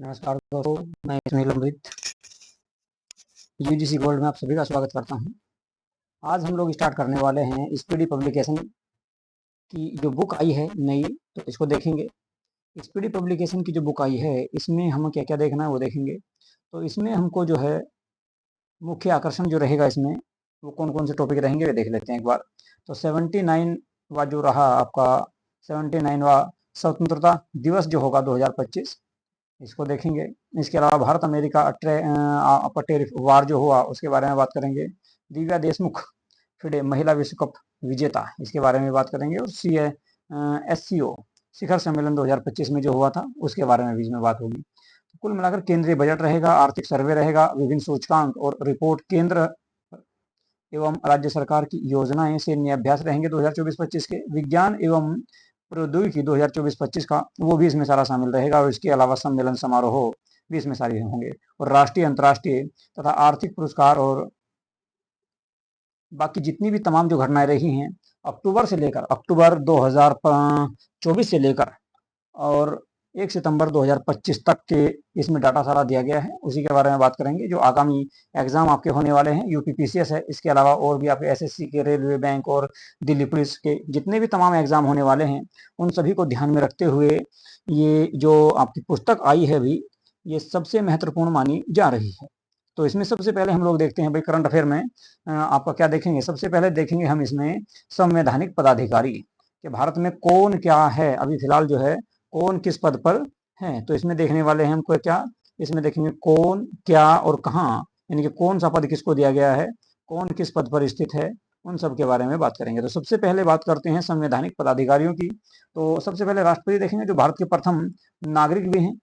नमस्कार दोस्तों, मैं सुनील अमृत यूजीसी गोल्ड में आप सभी का स्वागत करता हूं। आज हम लोग स्टार्ट करने वाले हैं स्पीडी पब्लिकेशन की जो बुक आई है नई, तो इसको देखेंगे। स्पीडी पब्लिकेशन की जो बुक आई है इसमें हम क्या क्या देखना है वो देखेंगे। तो इसमें हमको जो है मुख्य आकर्षण जो रहेगा इसमें वो कौन कौन से टॉपिक रहेंगे वे देख लेते हैं एक बार। तो 79वां जो रहा आपका 79वां स्वतंत्रता दिवस जो होगा 2025, इसको देखेंगे। इसके अलावा भारत अमेरिका टेरिफ वार जो हुआ उसके बारे में बात करेंगे। दिव्या देशमुख फिडे महिला विश्व कप विजेता, इसके बारे में बात करेंगे। और SCO शिखर सम्मेलन 2025 में जो हुआ था उसके बारे में भी इसमें बात होगी। कुल मिलाकर केंद्रीय बजट रहेगा, आर्थिक सर्वे रहेगा, विभिन्न सूचकांक और रिपोर्ट, केंद्र एवं राज्य सरकार की योजनाएं से अभ्यास रहेंगे 2024-25 के। विज्ञान एवं प्रौद्योगिकी 2024-25 का वो भी इसमें सारा शामिल रहेगा। और इसके अलावा सम्मेलन समारोह भी इसमें सारे होंगे। और राष्ट्रीय, अंतर्राष्ट्रीय तथा आर्थिक पुरस्कार और बाकी जितनी भी तमाम जो घटनाएं रही हैं अक्टूबर 2024 से लेकर और 1 सितंबर 2025 तक के इसमें डाटा सारा दिया गया है, उसी के बारे में बात करेंगे। जो आगामी एग्जाम आपके होने वाले हैं यूपीपीसीएस है, इसके अलावा और भी आपके एसएससी के, रेलवे, बैंक और दिल्ली पुलिस के जितने भी तमाम एग्जाम होने वाले हैं उन सभी को ध्यान में रखते हुए ये जो आपकी पुस्तक आई है भी ये सबसे महत्वपूर्ण मानी जा रही है। तो इसमें सबसे पहले हम लोग देखते हैं भाई करंट अफेयर में आपका क्या देखेंगे। सबसे पहले देखेंगे हम इसमें संवैधानिक पदाधिकारी कि भारत में कौन क्या है, अभी फिलहाल जो है कौन किस पद पर है। तो इसमें देखने वाले हैं हमको क्या, इसमें देखेंगे कौन, क्या और कहाँ, यानी कि कौन सा पद किसको दिया गया है, कौन किस पद पर स्थित है, उन सब के बारे में बात करेंगे। तो सबसे पहले बात करते हैं संवैधानिक पदाधिकारियों की। तो सबसे पहले राष्ट्रपति देखेंगे जो भारत के प्रथम नागरिक भी हैं।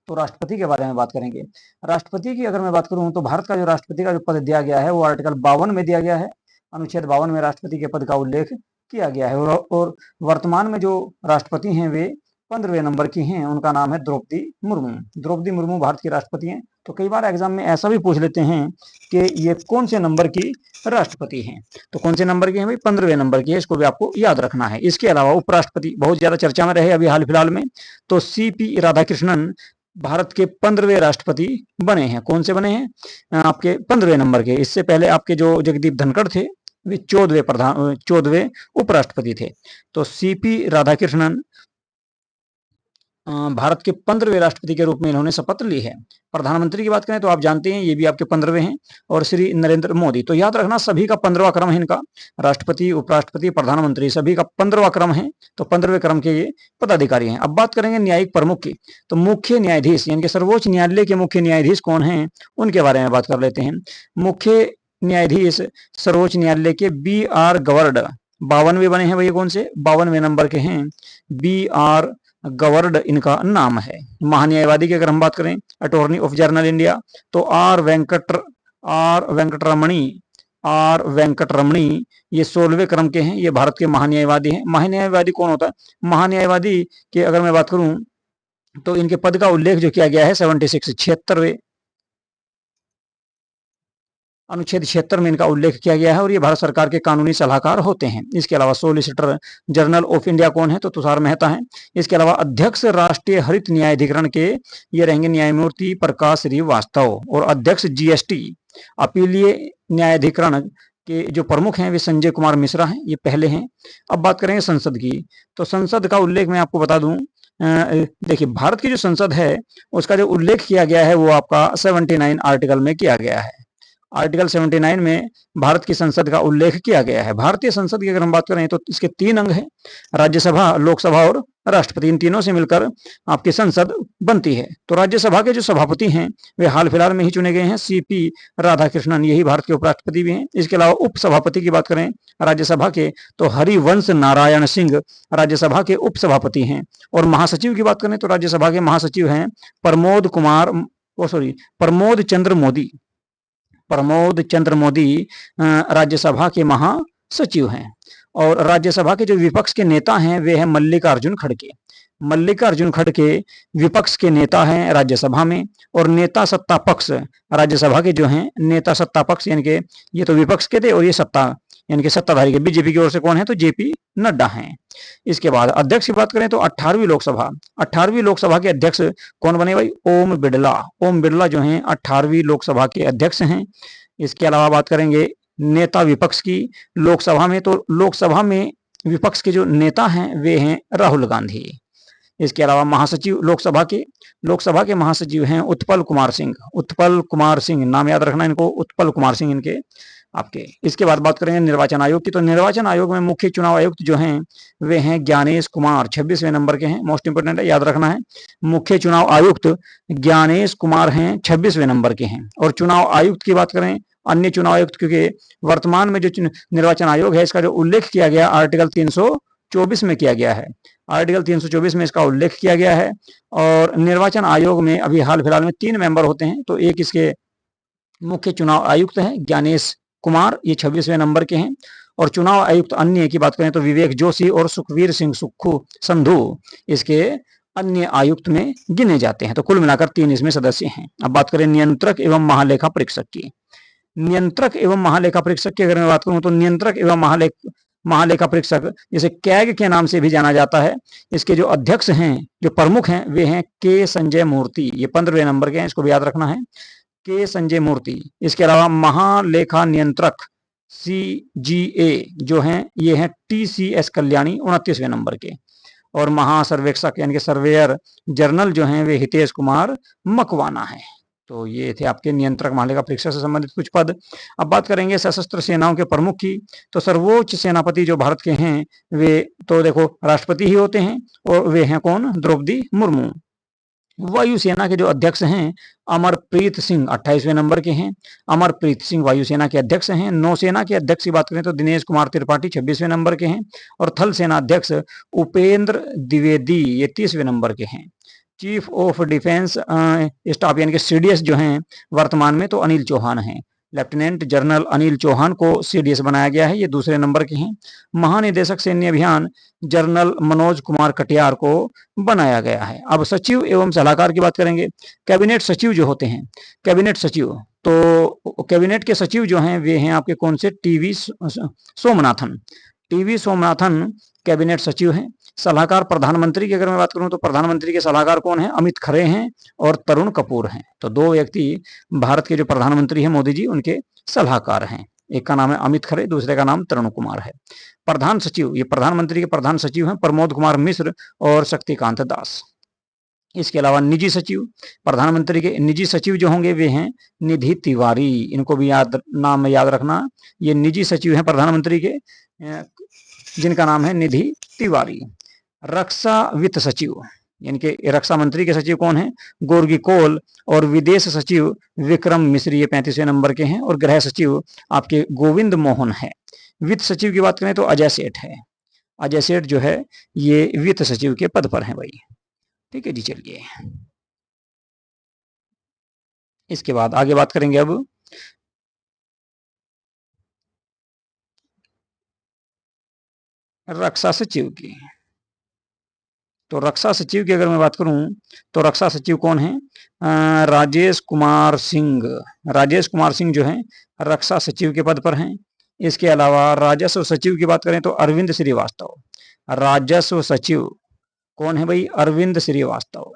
तो राष्ट्रपति के बारे में बात करेंगे। राष्ट्रपति की अगर मैं बात करूं तो भारत का जो राष्ट्रपति का जो पद दिया गया है वो आर्टिकल 52 में दिया गया है। अनुच्छेद 52 में राष्ट्रपति के पद का उल्लेख किया गया है। और वर्तमान में जो राष्ट्रपति हैं वे 15वें नंबर की हैं, उनका नाम है द्रौपदी मुर्मू। द्रौपदी मुर्मू भारत की राष्ट्रपति हैं। तो कई बार एग्जाम में ऐसा भी पूछ लेते हैं कि ये कौन से नंबर की राष्ट्रपति हैं। तो कौन से नंबर की हैं भाई, 15वें नंबर की है, इसको भी आपको याद रखना है। इसके अलावा उपराष्ट्रपति बहुत ज्यादा चर्चा में रहे अभी हाल फिलहाल में, तो CP राधाकृष्णन भारत के 15वें राष्ट्रपति बने हैं। कौन से बने हैं आपके 15वें नंबर के। इससे पहले आपके जो जगदीप धनखड़ थे वे 14वें उपराष्ट्रपति थे। तो CP राधाकृष्णन भारत के 15वें राष्ट्रपति के रूप में इन्होंने शपथ ली है। प्रधानमंत्री की बात करें तो आप जानते हैं ये भी आपके 15वें हैं। और श्री नरेंद्र मोदी, तो याद रखना सभी का 15वां क्रम है इनका, राष्ट्रपति, उपराष्ट्रपति, प्रधानमंत्री सभी का 15वां क्रम है। तो 15वें क्रम के ये पदाधिकारी हैं। अब बात करेंगे न्यायिक प्रमुख की। तो मुख्य न्यायाधीश यानी कि सर्वोच्च न्यायालय के मुख्य न्यायाधीश कौन है उनके बारे में बात कर लेते हैं। मुख्य न्यायाधीश सर्वोच्च न्यायालय के BR गवर्ड 52वें बने हैं। भैया कौन से 52वें नंबर के हैं, BR गवर्ड इनका नाम है। महान्यायवादी की अगर हम बात करें अटॉर्नी ऑफ जनरल इंडिया, तो आर वेंकटरमणी ये 16वें क्रम के हैं। ये भारत के महान्यायवादी हैं। महान्यायवादी कौन होता है, महान्यायवादी की अगर मैं बात करूं तो इनके पद का उल्लेख जो किया गया है 76वें अनुच्छेद 76 में इनका उल्लेख किया गया है। और ये भारत सरकार के कानूनी सलाहकार होते हैं। इसके अलावा सोलिसिटर जनरल ऑफ इंडिया कौन है, तो तुषार मेहता है। इसके अलावा अध्यक्ष राष्ट्रीय हरित न्यायाधिकरण के ये रहेंगे न्यायमूर्ति प्रकाश श्रीवास्तव। और अध्यक्ष GST अपीलीय न्यायाधिकरण के जो प्रमुख हैं वे संजय कुमार मिश्रा हैं, ये पहले हैं। अब बात करेंगे संसद की। तो संसद का उल्लेख मैं आपको बता दूं, देखिए भारत की जो संसद है उसका जो उल्लेख किया गया है वो आपका 79 आर्टिकल में किया गया है। आर्टिकल 79 में भारत की संसद का उल्लेख किया गया है। भारतीय संसद की अगर हम बात करें तो इसके 3 अंग हैं, राज्यसभा, लोकसभा और राष्ट्रपति। इन तीनों से मिलकर आपकी संसद बनती है। तो राज्यसभा के जो सभापति हैं वे हाल फिलहाल में ही चुने गए हैं, CP राधाकृष्णन, यही भारत के उपराष्ट्रपति भी हैं। इसके अलावा उपसभापति की बात करें राज्यसभा के तो हरिवंश नारायण सिंह राज्यसभा के उपसभापति हैं। और महासचिव की बात करें तो राज्यसभा के महासचिव हैं प्रमोद चंद्र मोदी राज्यसभा के महासचिव हैं। और राज्यसभा के जो विपक्ष के नेता हैं वे हैं मल्लिकार्जुन खड़गे विपक्ष के नेता हैं राज्यसभा में। और नेता सत्ता पक्ष राज्यसभा के जो हैं नेता सत्ता पक्ष यानी कि ये तो विपक्ष के थे और ये सत्ता यानी कि सत्ताधारी के बीजेपी की ओर से कौन है, तो जेपी नड्डा हैं। इसके बाद अध्यक्ष की बात करें तो 18वीं लोकसभा के अध्यक्ष कौन बने भाई, ओम बिड़ला। ओम बिड़ला जो हैं 18वीं लोकसभा के अध्यक्ष हैं। इसके अलावा बात करेंगे नेता विपक्ष की लोकसभा में, तो लोकसभा में विपक्ष के जो नेता हैं वे हैं राहुल गांधी। इसके अलावा महासचिव लोकसभा के महासचिव हैं उत्पल कुमार सिंह, नाम याद रखना इनको, उत्पल कुमार सिंह इनके आपके। इसके बाद बात करेंगे निर्वाचन आयोग की, तो निर्वाचन आयोग में मुख्य चुनाव आयुक्त जो हैं वे हैं ज्ञानेश कुमार, 26वें नंबर के हैं, मोस्ट इंपोर्टेंट है, याद रखना है। मुख्य चुनाव आयुक्त ज्ञानेश कुमार हैं, 26वें नंबर के हैं। और चुनाव आयुक्त की बात करें, अन्य चुनाव आयुक्त, क्योंकि वर्तमान में जो निर्वाचन आयोग है इसका जो उल्लेख किया गया आर्टिकल 324 में किया गया है, आर्टिकल 324 में इसका उल्लेख किया गया है। और निर्वाचन आयोग में अभी हाल फिलहाल में 3 मेंबर होते हैं, तो एक इसके मुख्य चुनाव आयुक्त हैं ज्ञानेश कुमार, ये 26वें नंबर के हैं। और चुनाव आयुक्त अन्य की बात करें तो विवेक जोशी और सुखवीर सिंह संधू इसके अन्य आयुक्त में गिने जाते हैं। तो कुल मिलाकर 3 इसमें सदस्य हैं। अब बात करें नियंत्रक एवं महालेखा परीक्षक की। नियंत्रक एवं महालेखा परीक्षक की अगर मैं बात करूं तो नियंत्रक एवं महालेखा परीक्षक जिसे कैग के नाम से भी जाना जाता है, इसके जो अध्यक्ष हैं, जो प्रमुख हैं, वे हैं के संजय मूर्ति, ये 15वें नंबर के हैं, इसको भी याद रखना है, के संजय मूर्ति। इसके अलावा महालेखा नियंत्रक CGA जो हैं ये हैं TCS कल्याणी, 29वें नंबर के। और महासर्वेक्षक यानी कि सर्वेयर जनरल जो हैं वे हितेश कुमार मकवाना है। तो ये थे आपके नियंत्रक महालेखा परीक्षक से संबंधित कुछ पद। अब बात करेंगे सशस्त्र सेनाओं के प्रमुख की, तो सर्वोच्च सेनापति जो भारत के हैं वे तो देखो राष्ट्रपति ही होते हैं, और वे हैं कौन, द्रौपदी मुर्मू। वायुसेना के जो अध्यक्ष हैं अमरप्रीत सिंह 28वें नंबर के हैं, अमरप्रीत सिंह वायुसेना के अध्यक्ष हैं। नौसेना के अध्यक्ष की बात करें तो दिनेश कुमार त्रिपाठी 26वें नंबर के हैं। और थल सेना अध्यक्ष उपेंद्र द्विवेदी, ये 30वें नंबर के हैं। चीफ ऑफ डिफेंस स्टाफ यानी कि CDS जो हैं वर्तमान में तो अनिल चौहान हैं, लेफ्टिनेंट जनरल अनिल चौहान को CDS बनाया गया है, ये दूसरे नंबर के हैं। महानिदेशक सैन्य अभियान जनरल मनोज कुमार कटियार को बनाया गया है। अब सचिव एवं सलाहकार की बात करेंगे। कैबिनेट सचिव जो होते हैं, कैबिनेट सचिव, तो कैबिनेट के सचिव जो हैं वे हैं आपके कौन से, टीवी सोमनाथन कैबिनेट सचिव हैं। सलाहकार प्रधानमंत्री की अगर मैं बात करूं तो प्रधानमंत्री के सलाहकार कौन है, अमित खरे हैं और तरुण कपूर हैं। तो 2 व्यक्ति भारत के जो प्रधानमंत्री हैं मोदी जी, उनके सलाहकार हैं। एक का नाम है अमित खरे, दूसरे का नाम तरुण कुमार है। प्रधान सचिव, ये प्रधानमंत्री के प्रधान सचिव हैं प्रमोद कुमार मिश्र और शक्तिकांत दास। इसके अलावा निजी सचिव, प्रधानमंत्री के निजी सचिव जो होंगे वे हैं निधि तिवारी, इनको भी नाम याद रखना। ये निजी सचिव हैं प्रधानमंत्री के, जिनका नाम है निधि तिवारी। रक्षा वित्त सचिव यानी कि रक्षा मंत्री के सचिव कौन है, गोर्गी कोल। और विदेश सचिव विक्रम मिश्री, ये 35वें नंबर के हैं। और गृह सचिव आपके गोविंद मोहन है। वित्त सचिव की बात करें तो अजय सेठ है, अजय सेठ जो है ये वित्त सचिव के पद पर है भाई। ठीक है जी, चलिए इसके बाद आगे बात करेंगे अब रक्षा सचिव की। तो रक्षा सचिव की अगर मैं बात करूं तो रक्षा सचिव कौन है, राजेश कुमार सिंह। राजेश कुमार सिंह जो है रक्षा सचिव के पद पर हैं। इसके अलावा राजस्व सचिव की बात करें तो अरविंद श्रीवास्तव। राजस्व सचिव कौन है भाई, अरविंद श्रीवास्तव।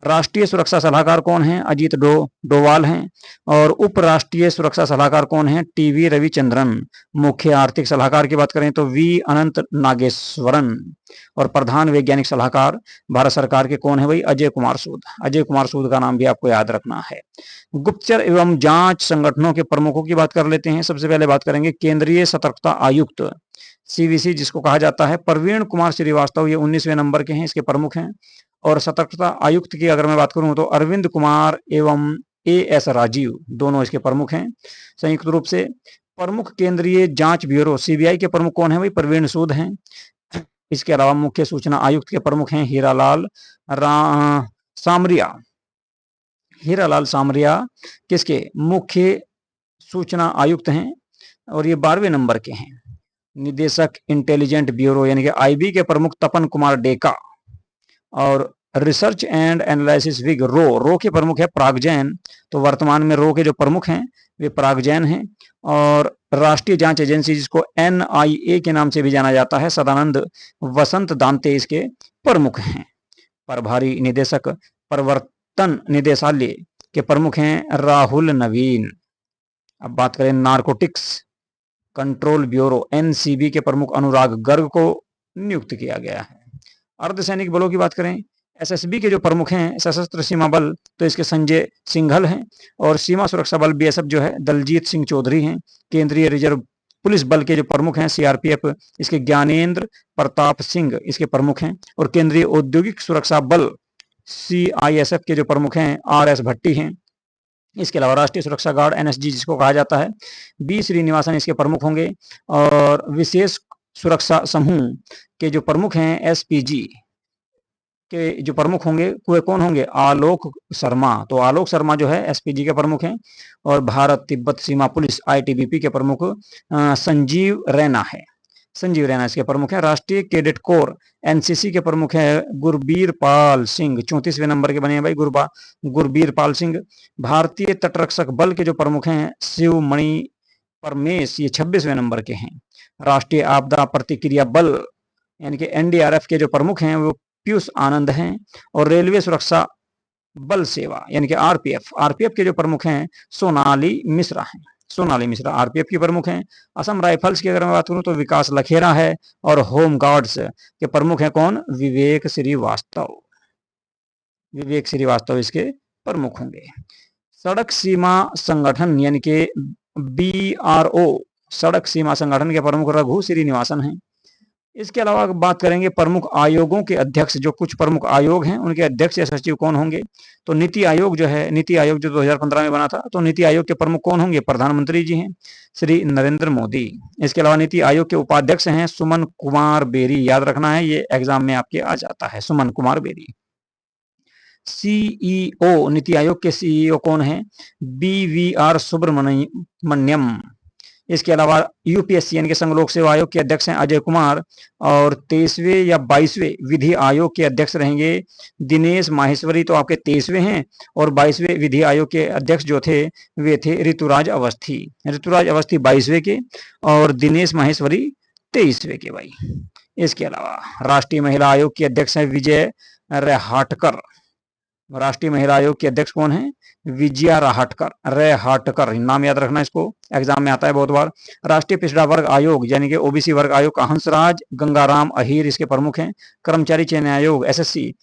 राष्ट्रीय सुरक्षा सलाहकार कौन है, अजीत डोवाल हैं। और उप राष्ट्रीय सुरक्षा सलाहकार कौन है, TV रविचंद्रन। मुख्य आर्थिक सलाहकार की बात करें तो V अनंत नागेश्वरन। और प्रधान वैज्ञानिक सलाहकार भारत सरकार के कौन है भाई, अजय कुमार सूद। अजय कुमार सूद का नाम भी आपको याद रखना है। गुप्तचर एवं जांच संगठनों के प्रमुखों की बात कर लेते हैं। सबसे पहले बात करेंगे केंद्रीय सतर्कता आयुक्त CVC जिसको कहा जाता है, प्रवीण कुमार श्रीवास्तव, ये 19वें नंबर के हैं, इसके प्रमुख हैं। और सतर्कता आयुक्त की अगर मैं बात करूं तो अरविंद कुमार एवं AS राजीव, दोनों इसके प्रमुख हैं संयुक्त रूप से। प्रमुख केंद्रीय जांच ब्यूरो CBI के प्रमुख कौन है भाई, प्रवीण सूद हैं। इसके अलावा मुख्य सूचना आयुक्त के प्रमुख हैं हीरालाल सामरिया। हीरालाल सामरिया किसके, मुख्य सूचना आयुक्त हैं और ये 12वें नंबर के हैं। निदेशक इंटेलिजेंट ब्यूरो यानी कि IB के प्रमुख तपन कुमार डेका। और रिसर्च एंड एनालिसिस विंग रो के प्रमुख है पराग जैन। तो वर्तमान में रो के जो प्रमुख हैं वे पराग जैन हैं। और राष्ट्रीय जांच एजेंसी जिसको NIA के नाम से भी जाना जाता है, सदानंद वसंत दांते इसके प्रमुख हैं। प्रभारी निदेशक प्रवर्तन निदेशालय के प्रमुख हैं राहुल नवीन। अब बात करें नारकोटिक्स कंट्रोल ब्यूरो NCB के प्रमुख अनुराग गर्ग को नियुक्त किया गया है। अर्धसैनिक बलों की बात करें, SSB के जो प्रमुख हैं सशस्त्र सीमा बल, तो इसके संजय सिंघल हैं। और सीमा सुरक्षा बल BSF जो है दलजीत सिंह चौधरी हैं। केंद्रीय रिजर्व पुलिस बल के जो प्रमुख हैं CRPF, इसके ज्ञानेंद्र प्रताप सिंह इसके प्रमुख हैं। और केंद्रीय औद्योगिक सुरक्षा बल CISF के जो प्रमुख हैं RS भट्टी हैं। इसके अलावा राष्ट्रीय सुरक्षा गार्ड NSG जिसको कहा जाता है B श्रीनिवासन इसके प्रमुख होंगे। और विशेष सुरक्षा समूह के जो प्रमुख हैं SPG के जो प्रमुख होंगे वे कौन होंगे, आलोक शर्मा। तो आलोक शर्मा जो है SPG के प्रमुख हैं। और भारत तिब्बत सीमा पुलिस ITBP के प्रमुख संजीव रैना है। संजीव रैना इसके प्रमुख हैं। राष्ट्रीय कैडेट कोर NCC के प्रमुख हैं गुरबीर पाल सिंह, 34वें नंबर के बने हैं भाई गुरबीर पाल सिंह। भारतीय तटरक्षक बल के जो प्रमुख हैं शिवमणि परमेश, ये 26वें नंबर के हैं। राष्ट्रीय आपदा प्रतिक्रिया बल यानी कि NDRF के जो प्रमुख हैं वो पीयूष आनंद हैं। और रेलवे सुरक्षा बल सेवा यानी कि RPF के जो प्रमुख हैं सोनाली मिश्रा हैं। सोनाली मिश्रा RPF की प्रमुख हैं। असम राइफल्स की अगर मैं बात करूं तो विकास लखेरा है। और होम गार्ड्स के प्रमुख हैं कौन, विवेक श्रीवास्तव इसके प्रमुख होंगे। सड़क सीमा संगठन यानी कि BRO सड़क सीमा संगठन के प्रमुख रघु श्रीनिवासन हैं। इसके अलावा बात करेंगे प्रमुख आयोगों के अध्यक्ष, जो कुछ प्रमुख आयोग हैं उनके अध्यक्ष या सचिव कौन होंगे। तो नीति आयोग जो है, नीति आयोग जो 2015 में बना था, तो नीति आयोग के प्रमुख कौन होंगे, प्रधानमंत्री जी हैं श्री नरेंद्र मोदी। इसके अलावा नीति आयोग के उपाध्यक्ष हैं सुमन कुमार बेरी, याद रखना है ये एग्जाम में आपके आ जाता है, सुमन कुमार बेरी। CEO नीति आयोग के CEO कौन है, BVR सुब्रमण्यम। इसके अलावा UPSC यानी कि संघ लोक सेवा आयोग के अध्यक्ष हैं अजय कुमार। और 23वें या 22वें विधि आयोग के अध्यक्ष रहेंगे दिनेश माहेश्वरी, तो आपके 23वें हैं। और 22वें विधि आयोग के अध्यक्ष जो थे वे थे ऋतुराज अवस्थी 22वें के और दिनेश माहेश्वरी 23वें के भाई। इसके अलावा राष्ट्रीय महिला आयोग के अध्यक्ष हैं विजय रेहाटकर। राष्ट्रीय महिला आयोग के अध्यक्ष कौन है, विजया रेहाटकर, नाम याद रखना, इसको एग्जाम में आता है बहुत बार। राष्ट्रीय पिछड़ा वर्ग आयोग यानी कि OBC वर्ग आयोग का हंसराज गंगाराम अहीर इसके प्रमुख हैं। कर्मचारी चयन आयोग SSC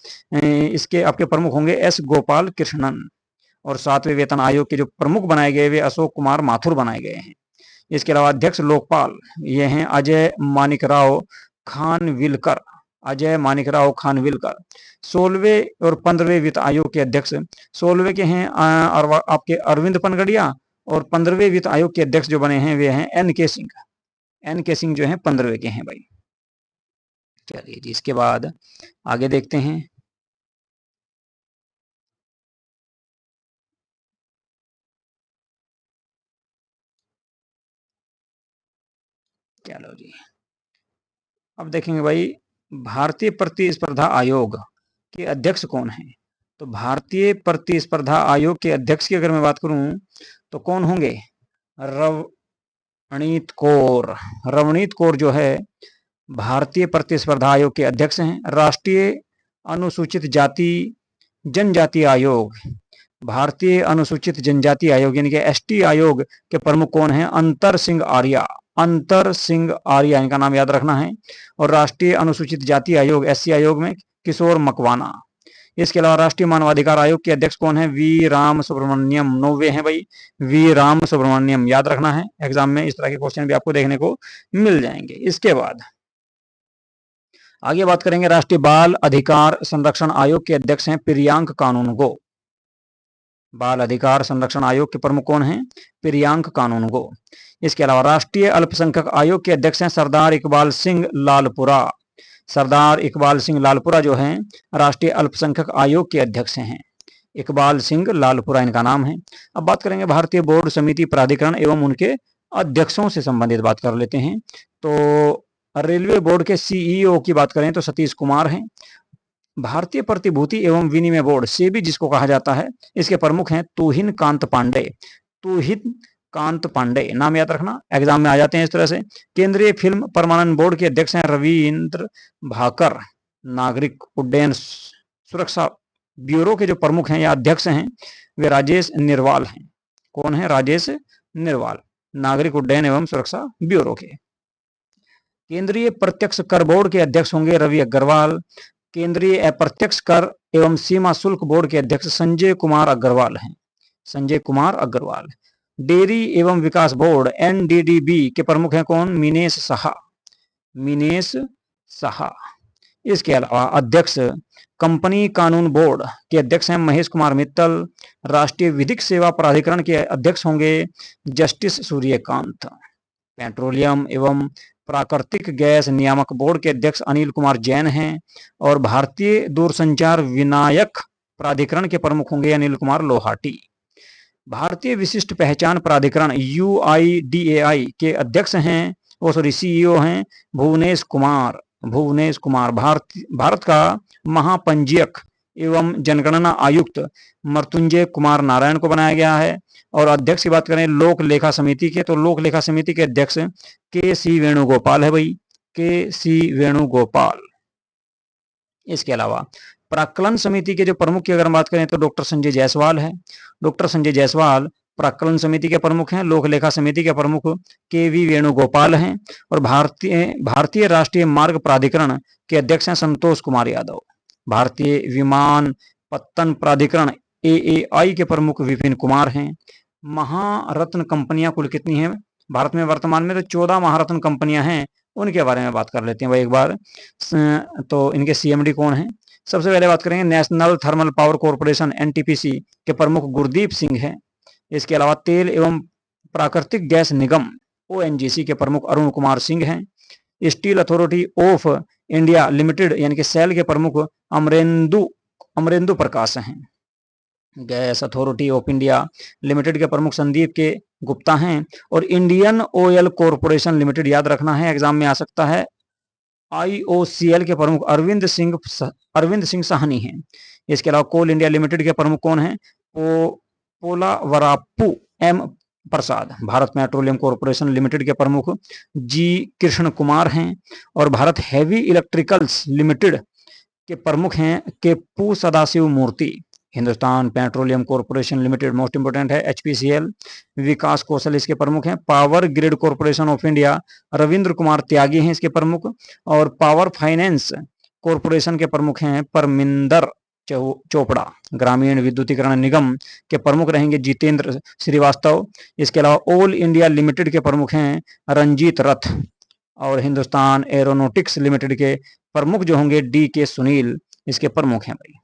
इसके आपके प्रमुख होंगे S गोपाल कृष्णन। और 7वें वेतन आयोग के जो प्रमुख बनाए गए वे अशोक कुमार माथुर बनाए गए हैं। इसके अलावा अध्यक्ष लोकपाल ये हैं अजय मानिकराव खानविलकर। 16वें और 15वें वित्त आयोग के अध्यक्ष, 16वें के हैं आपके अरविंद पनगड़िया। और 15वें वित्त आयोग के अध्यक्ष जो बने हैं वे हैं NK सिंह जो हैं 15वें के हैं भाई। चलिए जी, इसके बाद आगे देखते हैं। चलो जी, अब देखेंगे भाई भारतीय प्रतिस्पर्धा आयोग के अध्यक्ष कौन हैं। तो भारतीय प्रतिस्पर्धा आयोग के अध्यक्ष की अगर मैं बात करूं तो कौन होंगे, रवनीत कौर जो है भारतीय प्रतिस्पर्धा आयोग के अध्यक्ष हैं। राष्ट्रीय अनुसूचित जाति जनजाति आयोग, भारतीय अनुसूचित जनजाति आयोग यानी कि ST आयोग के प्रमुख कौन हैं, अंतर सिंह आर्या इनका नाम याद रखना है। और राष्ट्रीय अनुसूचित जाति आयोग SC आयोग में किशोर मकवाना। इसके अलावा राष्ट्रीय मानवाधिकार आयोग के अध्यक्ष कौन है, V राम सुब्रमण्यम, 9वें हैं भाई, V राम सुब्रमण्यम, याद रखना है, एग्जाम में इस तरह के क्वेश्चन भी आपको देखने को मिल जाएंगे। इसके बाद आगे बात करेंगे राष्ट्रीय बाल अधिकार संरक्षण आयोग के अध्यक्ष हैं प्रियांक कानूनगो। बाल अधिकार संरक्षण आयोग के प्रमुख कौन हैं, प्रियांक कानूनगो। इसके अलावा राष्ट्रीय अल्पसंख्यक आयोग के अध्यक्ष हैं सरदार इकबाल सिंह लालपुरा जो हैं राष्ट्रीय अल्पसंख्यक आयोग के अध्यक्ष हैं, इकबाल सिंह लालपुरा इनका नाम है। अब बात करेंगे भारतीय बोर्ड समिति प्राधिकरण एवं उनके अध्यक्षों से संबंधित बात कर लेते हैं। तो रेलवे बोर्ड के CEO की बात करें तो सतीश कुमार हैं। भारतीय प्रतिभूति एवं विनिमय बोर्ड सेबी जिसको कहा जाता है, इसके प्रमुख हैं तुहिन कांत पांडे। तुहिन कांत पांडे नाम याद रखना, एग्जाम में आ जाते हैं इस तरह से। केंद्रीय फिल्म प्रमाणन बोर्ड के अध्यक्ष हैं रविंद्र भाकर। नागरिक उड्डयन सुरक्षा ब्यूरो के जो प्रमुख हैं या अध्यक्ष हैं वे राजेश निर्वाल हैं। कौन है? राजेश निर्वाल, नागरिक उड्डयन एवं सुरक्षा ब्यूरो के। केंद्रीय प्रत्यक्ष कर बोर्ड के अध्यक्ष होंगे रवि अग्रवाल। केंद्रीय अप्रत्यक्ष कर एवं सीमा शुल्क बोर्ड के अध्यक्ष संजय कुमार अग्रवाल हैं। संजय कुमार अग्रवाल। डेयरी एवं विकास बोर्ड एनडीडीबी के प्रमुख हैं कौन? मीनेश साहा। मीनेश साहा। इसके अलावा अध्यक्ष कंपनी कानून बोर्ड के अध्यक्ष हैं महेश कुमार मित्तल। राष्ट्रीय विधिक सेवा प्राधिकरण के अध्यक्ष होंगे जस्टिस सूर्यकांत। पेट्रोलियम एवं प्राकृतिक गैस नियामक बोर्ड के अध्यक्ष अनिल कुमार जैन हैं। और भारतीय दूरसंचार विनायक प्राधिकरण के प्रमुख होंगे अनिल कुमार लोहाटी। भारतीय विशिष्ट पहचान प्राधिकरण UIDAI के अध्यक्ष हैं, वो सॉरी CEO हैं भुवनेश कुमार। भुवनेश कुमार। भारत का महापंजीयक एवं जनगणना आयुक्त मृत्युंजय कुमार नारायण को बनाया गया है। और अध्यक्ष की बात करें लोक लेखा समिति के, तो लोक लेखा समिति के अध्यक्ष KC वेणुगोपाल है भाई, KC वेणुगोपाल। इसके अलावा प्राक्कलन समिति के जो प्रमुख की अगर बात करें तो डॉक्टर संजय जायसवाल है। डॉक्टर संजय जायसवाल प्राक्कलन समिति के प्रमुख हैं। लोक लेखा समिति के प्रमुख KV वेणुगोपाल हैं। और भारतीय राष्ट्रीय मार्ग प्राधिकरण के अध्यक्ष हैं संतोष कुमार यादव। भारतीय विमानपत्तन प्राधिकरण AAI के प्रमुख विपिन कुमार हैं। महारत्न कंपनियां कुल कितनी हैं भारत में वर्तमान में? तो 14 महारत्न कंपनियां हैं, उनके बारे में बात कर लेते हैं भाई एक बार। तो इनके CMD कौन है? सबसे पहले बात करेंगे national thermal power corporation NTPC के प्रमुख गुरदीप सिंह हैं। इसके अलावा तेल एवं प्राकृतिक गैस निगम ONGC के प्रमुख अरुण कुमार सिंह हैं। Steel authority of India limited यानी कि सेल के प्रमुख अमरेंदु प्रकाश हैं। Gas authority of India limited के प्रमुख संदीप के गुप्ता हैं। और इंडियन ऑयल कॉरपोरेशन लिमिटेड याद रखना है, एग्जाम में आ सकता है, IOCL के प्रमुख अरविंद सिंह साहनी हैं। इसके अलावा कोल इंडिया लिमिटेड के प्रमुख कौन हैं? पोलावराप्पू M प्रसाद। भारत पेट्रोलियम कॉरपोरेशन लिमिटेड के प्रमुख G कृष्ण कुमार हैं। और भारत हैवी इलेक्ट्रिकल्स लिमिटेड के प्रमुख हैं Keppu Sadashiv Murthy. Hindustan petroleum corporation limited most important है HPCL। विकास कौशल इसके प्रमुख हैं। Power grid corporation of India Ravindra Kumar Tyagi हैं इसके प्रमुख। और पावर फाइनेंस कॉरपोरेशन के प्रमुख हैं परमिंदर चोपड़ा। ग्रामीण विद्युतीकरण निगम के प्रमुख रहेंगे जितेंद्र श्रीवास्तव। इसके अलावा ऑल इंडिया लिमिटेड के प्रमुख हैं रंजीत रथ। और हिंदुस्तान एरोनॉटिक्स लिमिटेड के प्रमुख जो होंगे DK सुनील इसके प्रमुख हैं भाई।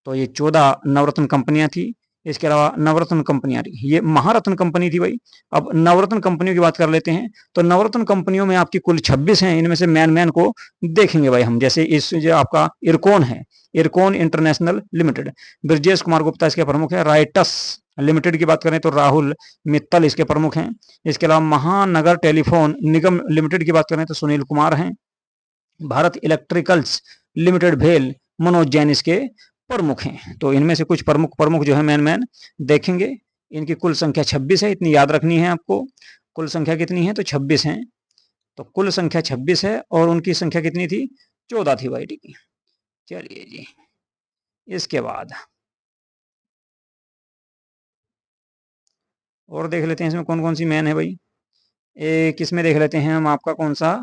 तो ये 14 नवरत्न कंपनियां थी। इसके अलावा नवरत्न कंपनियां, ये महारत्न कंपनी थी भाई। अब नवरत्न कंपनियों की बात कर लेते हैं। तो नवरत्न कंपनियों में आपकी कुल 26 हैं। इनमें से मैन को देखेंगे भाई हम। जैसे इस जो आपका इरकॉन है, इरकॉन इंटरनेशनल लिमिटेड, ब्रजेश कुमार गुप्ता इसके प्रमुख है। राइटस लिमिटेड की बात करें तो राहुल मित्तल इसके प्रमुख हैं। इसके अलावा महानगर टेलीफोन निगम लिमिटेड की बात करें तो सुनील कुमार हैं। भारत इलेक्ट्रिकल्स लिमिटेड भेल मनोज जैन इसके प्रमुख हैं। तो इनमें से कुछ प्रमुख जो है मैन देखेंगे। इनकी कुल संख्या 26 है, इतनी याद रखनी है आपको। कुल संख्या कितनी है? तो 26 है। तो कुल संख्या 26 है और उनकी संख्या कितनी थी? 14 थी भाई। ठीक है, चलिए जी। इसके बाद और देख लेते हैं इसमें कौन कौन सी मैन है भाई। किसमें देख लेते हैं हम आपका कौन सा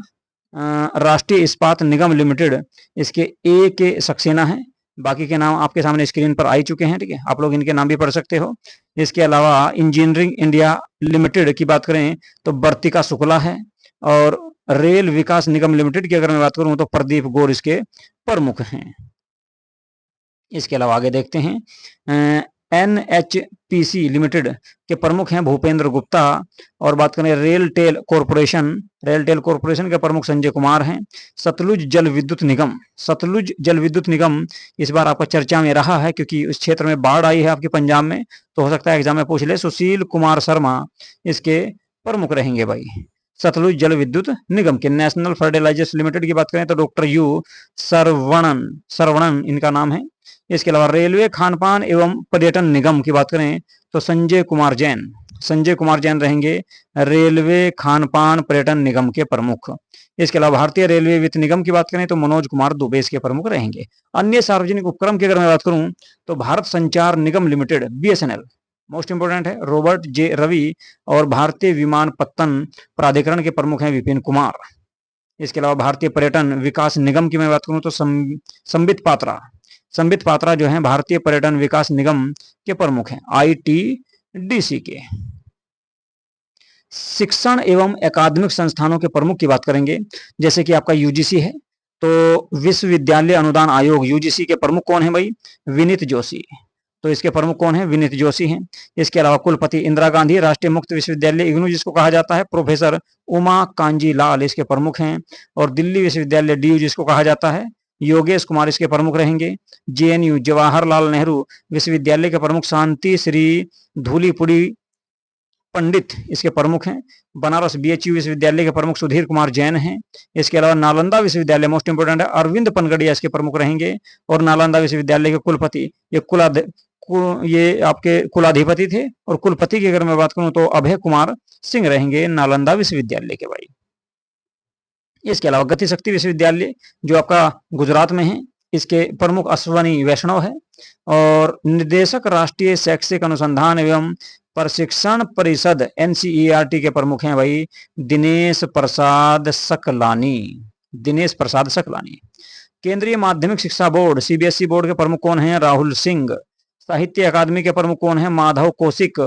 राष्ट्रीय इस्पात निगम लिमिटेड, इसके A के सक्सेना है। बाकी के नाम आपके सामने स्क्रीन पर आ ही चुके हैं। ठीक है, आप लोग इनके नाम भी पढ़ सकते हो। इसके अलावा इंजीनियरिंग इंडिया लिमिटेड की बात करें तो वर्तिका शुक्ला है। और रेल विकास निगम लिमिटेड की अगर मैं बात करूं तो प्रदीप गौर इसके प्रमुख हैं। इसके अलावा आगे देखते हैं NHPC लिमिटेड के प्रमुख हैं भूपेंद्र गुप्ता। और बात करें रेल टेल कॉरपोरेशन के प्रमुख संजय कुमार हैं। सतलुज जल विद्युत निगम इस बार आपका चर्चा में रहा है क्योंकि उस क्षेत्र में बाढ़ आई है आपके पंजाब में, तो हो सकता है एग्जाम में पूछ ले। सुशील कुमार शर्मा इसके प्रमुख रहेंगे भाई। सतलुज जल विद्युत निगम के। नेशनल फर्टिलाइजर्स लिमिटेड की बात करें तो डॉक्टर यू सरवणन सरवणन इनका नाम है। इसके अलावा रेलवे खान पान एवं पर्यटन निगम की बात करें तो संजय कुमार जैन रहेंगे रेलवे खान पान पर्यटन निगम के प्रमुख। इसके अलावा भारतीय रेलवे वित्त निगम की बात करें तो मनोज कुमार दुबे इसके प्रमुख रहेंगे। अन्य सार्वजनिक उपक्रम की अगर मैं बात करूं तो भारत संचार निगम लिमिटेड BSNL मोस्ट इंपोर्टेंट है, रॉबर्ट जे रवि। और भारतीय विमानपत्तन प्राधिकरण के प्रमुख हैं विपिन कुमार। इसके अलावा भारतीय पर्यटन विकास निगम की मैं बात करूं तो संबित पात्रा जो है भारतीय पर्यटन विकास निगम के प्रमुख हैं, ITDC के। शिक्षण एवं अकादमिक संस्थानों के प्रमुख की बात करेंगे, जैसे कि आपका UGC है तो विश्वविद्यालय अनुदान आयोग UGC के प्रमुख कौन है भाई? विनीत जोशी। तो इसके प्रमुख कौन है? विनीत जोशी हैं। इसके अलावा कुलपति इंदिरा गांधी राष्ट्रीय मुक्त विश्वविद्यालय इग्नू जिसको कहा जाता है, प्रोफेसर उमा कांजी लाल इसके प्रमुख हैं। और दिल्ली विश्वविद्यालय DU जिसको कहा जाता है, योगेश कुमार इसके प्रमुख रहेंगे। JNU जवाहरलाल नेहरू विश्वविद्यालय के प्रमुख शांति श्री धूलीपुड़ी पंडित इसके प्रमुख हैं। बनारस BHU विश्वविद्यालय के प्रमुख सुधीर कुमार जैन हैं। इसके अलावा नालंदा विश्वविद्यालय मोस्ट इंपोर्टेंट है, अरविंद पनगड़िया इसके प्रमुख रहेंगे। और नालंदा विश्वविद्यालय के कुलपति ये आपके कुलाधिपति थे। और कुलपति की अगर मैं बात करूं तो अभय कुमार सिंह रहेंगे नालंदा विश्वविद्यालय के भाई। इसके अलावा गति शक्ति विश्वविद्यालय जो आपका गुजरात में है, इसके प्रमुख अश्वनी वैष्णव है। और निर्देशक राष्ट्रीय शैक्षिक अनुसंधान एवं प्रशिक्षण परिषद NCERT के प्रमुख हैं भाई दिनेश प्रसाद सकलानी। केंद्रीय माध्यमिक शिक्षा बोर्ड CBSE बोर्ड के प्रमुख कौन हैं? राहुल सिंह। साहित्य अकादमी के प्रमुख कौन है? माधव कौशिक।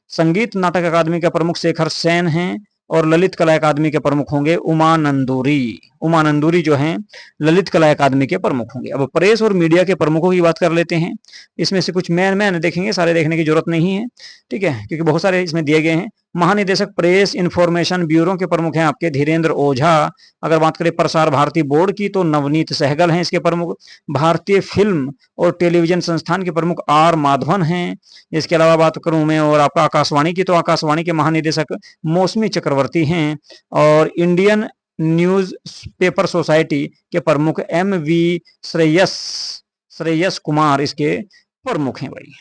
संगीत नाटक अकादमी के प्रमुख शेखर सेन हैं। और ललित कला अकादमी के प्रमुख होंगे उमा नंदूरी जो हैं ललित कला अकादमी के प्रमुख होंगे। अब प्रेस और मीडिया के प्रमुखों की बात कर लेते हैं। इसमें से कुछ मैन देखेंगे, सारे देखने की जरूरत नहीं है, ठीक है, क्योंकि बहुत सारे इसमें दिए गए हैं। महानिदेशक प्रेस इंफॉर्मेशन ब्यूरो के प्रमुख हैं आपके धीरेन्द्र ओझा। अगर बात करें प्रसार भारती बोर्ड की तो नवनीत सहगल हैं इसके प्रमुख। भारतीय फिल्म और टेलीविजन संस्थान के प्रमुख R माधवन हैं। इसके अलावा बात करूं मैं और आपका आकाशवाणी की तो आकाशवाणी के महानिदेशक मौसमी चक्रवर्ती हैं। और इंडियन न्यूज पेपर सोसाइटी के प्रमुख MV श्रेयस कुमार इसके प्रमुख हैं भाई।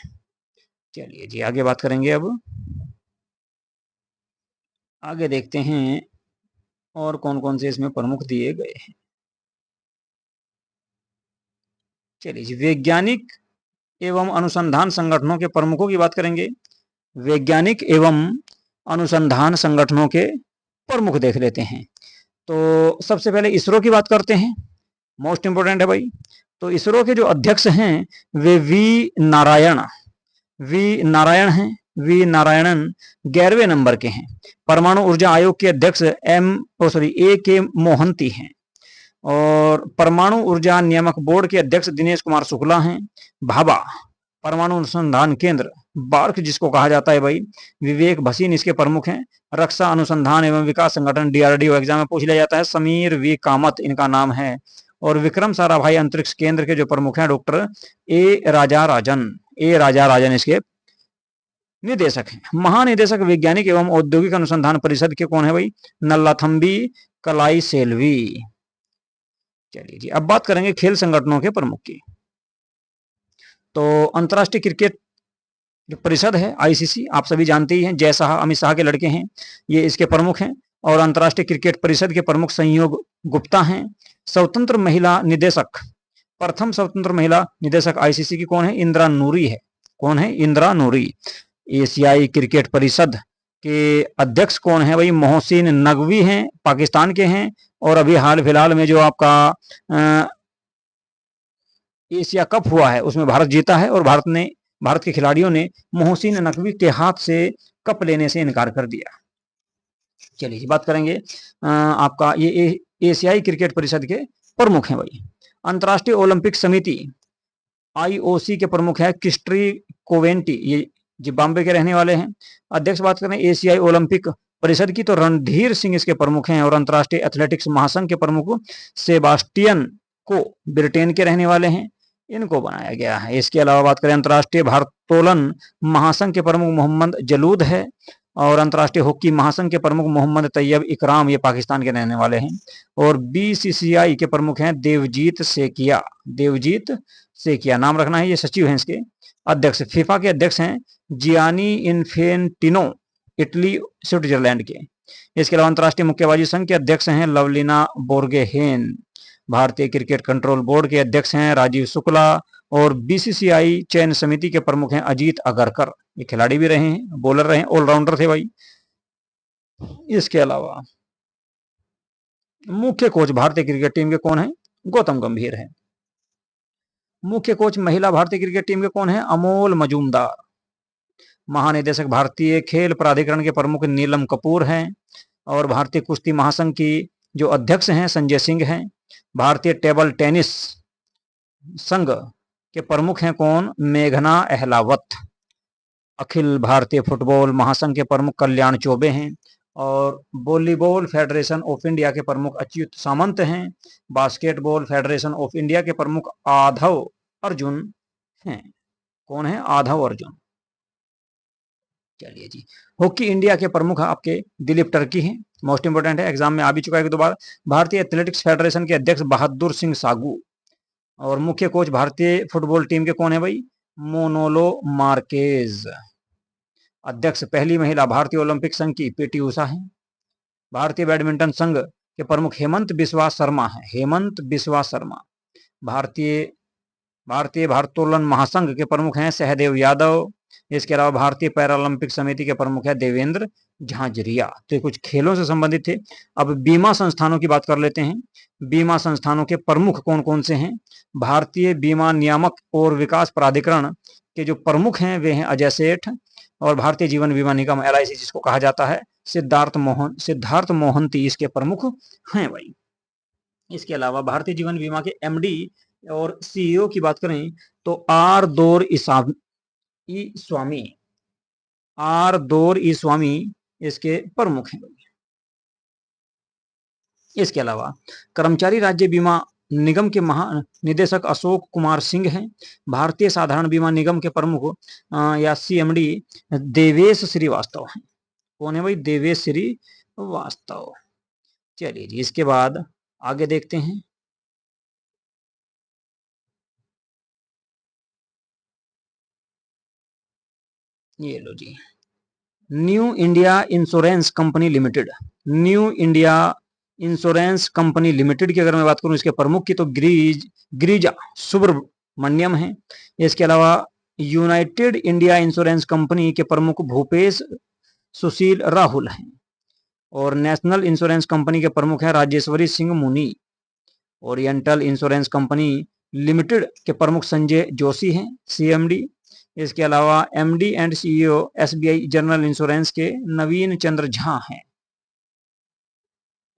चलिए जी आगे बात करेंगे। अब आगे देखते हैं और कौन कौन से इसमें प्रमुख दिए गए हैं। चलिए जी, वैज्ञानिक एवं अनुसंधान संगठनों के प्रमुखों की बात करेंगे। वैज्ञानिक एवं अनुसंधान संगठनों के प्रमुख देख लेते हैं। तो सबसे पहले इसरो की बात करते हैं, मोस्ट इंपोर्टेंट है भाई। तो इसरो के जो अध्यक्ष हैं वे वी नारायणन 11वें नंबर के हैं। परमाणु ऊर्जा आयोग के अध्यक्ष A.K. मोहंती हैं। और परमाणु ऊर्जा नियामक बोर्ड के अध्यक्ष दिनेश कुमार शुक्ला हैं। भाभा परमाणु अनुसंधान केंद्र बार्क जिसको कहा जाता है भाई, विवेक भसीन इसके प्रमुख हैं। रक्षा अनुसंधान एवं विकास संगठन DRDO एग्जाम में पूछ लिया जाता है, समीर V कामत इनका नाम है। और विक्रम साराभाई अंतरिक्ष केंद्र के जो प्रमुख हैं डॉक्टर ए राजा राजन इसके निदेशक हैं। महानिदेशक वैज्ञानिक एवं औद्योगिक अनुसंधान परिषद के कौन है भाई? नल्लाथंबी कलाई सेल्वी। चलिए जी, अब बात करेंगे खेल संगठनों के प्रमुख की। तो अंतर्राष्ट्रीय क्रिकेट जो परिषद है ICC आप सभी जानते ही हैं, जय शाह अमित शाह के लड़के हैं, ये इसके प्रमुख हैं। और अंतर्राष्ट्रीय क्रिकेट परिषद के प्रमुख संयोग गुप्ता हैं। स्वतंत्र महिला निदेशक, प्रथम स्वतंत्र महिला निदेशक ICC की कौन है? इंदिरा नूरी है। कौन है? इंदिरा नूरी। एशियाई क्रिकेट परिषद के अध्यक्ष कौन है भाई? मोहसिन नकवी हैं, पाकिस्तान के हैं। और अभी हाल फिलहाल में जो आपका एशिया कप हुआ है उसमें भारत जीता है और भारत के खिलाड़ियों ने मोहसिन नकवी के हाथ से कप लेने से इनकार कर दिया। चलिए जी, बात करेंगे आपका ये एशियाई क्रिकेट परिषद के प्रमुख हैं भाई। अंतर्राष्ट्रीय ओलंपिक समिति IOC के प्रमुख है क्रिस्टी कोवेंटी, ये जिम्बाब्वे के रहने वाले हैं। अध्यक्ष बात करें एशियाई ओलंपिक परिषद की तो रणधीर सिंह इसके प्रमुख हैं। और अंतर्राष्ट्रीय एथलेटिक्स महासंघ के प्रमुख सेबास्टियन को ब्रिटेन के रहने वाले हैं, इनको बनाया गया है। इसके अलावा बात करें अंतर्राष्ट्रीय भारोत्तोलन महासंघ के प्रमुख मोहम्मद जलूद है। और अंतर्राष्ट्रीय हॉकी महासंघ के प्रमुख मोहम्मद तैयब इकराम, ये पाकिस्तान के रहने वाले हैं। और बीसीसीआई के प्रमुख हैं देवजीत सेकिया, देवजीत सेकिया नाम रखना है, ये सचिव हैं इसके। अध्यक्ष फीफा के अध्यक्ष हैं जियानी इन्फेंटिनो, इटली स्विट्जरलैंड के। इसके अलावा अंतर्राष्ट्रीय मुक्केबाजी संघ के अध्यक्ष हैं लवलीना बोर्गेहेन। भारतीय क्रिकेट कंट्रोल बोर्ड के अध्यक्ष हैं राजीव शुक्ला। और बीसीसीआई चयन समिति के प्रमुख हैं अजीत अगरकर, ये खिलाड़ी भी रहे हैं, बॉलर रहे हैं, ऑलराउंडर थे भाई। इसके अलावा मुख्य कोच भारतीय क्रिकेट टीम के कौन है? गौतम गंभीर है। मुख्य कोच महिला भारतीय क्रिकेट टीम के कौन है? अमोल मजूमदार। महानिदेशक भारतीय खेल प्राधिकरण के प्रमुख नीलम कपूर हैं। और भारतीय कुश्ती महासंघ की जो अध्यक्ष हैं संजय सिंह हैं। भारतीय टेबल टेनिस संघ के प्रमुख हैं कौन? मेघना अहलावत। अखिल भारतीय फुटबॉल महासंघ के प्रमुख कल्याण चौबे हैं। और वॉलीबॉल फेडरेशन ऑफ इंडिया के प्रमुख अच्युत सामंत हैं। बास्केटबॉल फेडरेशन ऑफ इंडिया के प्रमुख आधव अर्जुन हैं। कौन है? आधव अर्जुन। चलिए जी, हॉकी इंडिया के प्रमुख आपके दिलीप टर्की हैं, मोस्ट इंपोर्टेंट है, एग्जाम में आ भी चुका है 2 बार। भारतीय एथलेटिक्स फेडरेशन के अध्यक्ष बहादुर सिंह सागू। और मुख्य कोच भारतीय फुटबॉल टीम के कौन है भाई? मोनोलो मार्केज। अध्यक्ष पहली महिला भारतीय ओलंपिक संघ की पीटी उषा है। भारतीय बैडमिंटन संघ के प्रमुख हेमंत बिस्वा शर्मा है, हेमंत बिस्वा शर्मा। भारतीय भारोत्तोलन महासंघ के प्रमुख हैं सहदेव यादव। इसके अलावा भारतीय पैरालंपिक समिति के प्रमुख है देवेंद्र झांझरिया। तो ये कुछ खेलों से संबंधित थे। अब बीमा संस्थानों की बात कर लेते हैं। बीमा संस्थानों के प्रमुख कौन कौन से हैं? भारतीय बीमा नियामक और विकास प्राधिकरण के जो प्रमुख हैं वे हैं अजय सेठ। और भारतीय जीवन बीमा निगम LIC जिसको कहा जाता है सिद्धार्थ मोहंती इसके प्रमुख हैं भाई। इसके अलावा भारतीय जीवन बीमा के MD और CEO की बात करें तो आर दौर ई स्वामी इसके प्रमुख हैं। इसके अलावा कर्मचारी राज्य बीमा निगम के महानिदेशक अशोक कुमार सिंह हैं। भारतीय साधारण बीमा निगम के प्रमुख या CMD देवेश श्रीवास्तव हैं। कौन है भाई? देवेश श्रीवास्तव। चलिए जी, इसके बाद आगे देखते हैं। ये लो जी, new India insurance company limited. New India insurance company limited की अगर मैं बात करूं इसके प्रमुख की तो गिरिजा सुब्रमण्यम है। इसके अलावा यूनाइटेड इंडिया इंश्योरेंस कंपनी के प्रमुख भूपेश सुशील राहुल हैं। और नेशनल इंश्योरेंस कंपनी के प्रमुख हैं राजेश्वरी सिंह मुनी। ओरिएंटल इंश्योरेंस कंपनी लिमिटेड के प्रमुख संजय जोशी हैं, CMD। इसके अलावा MD and CEO SBI general insurance के नवीन चंद्र झा हैं।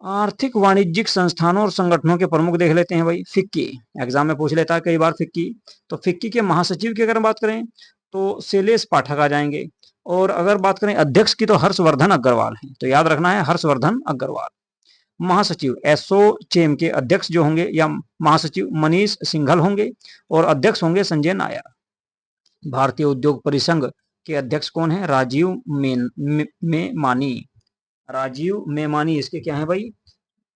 आर्थिक वाणिज्यिक संस्थानों और संगठनों के प्रमुख देख लेते हैं भाई। फिक्की एग्जाम में पूछ लेता है कई बार फिक्की। तो फिक्की के महासचिव की अगर बात करें तो शैलेश पाठक आ जाएंगे। और अगर बात करें अध्यक्ष की तो हर्षवर्धन अग्रवाल है, तो याद रखना है हर्षवर्धन अग्रवाल। महासचिव एसोचैम के अध्यक्ष जो होंगे या महासचिव मनीष सिंघल होंगे। और अध्यक्ष होंगे संजय नायर। भारतीय उद्योग परिसंघ के अध्यक्ष कौन है? राजीव मेमानी। राजीव मेमानी इसके क्या है भाई?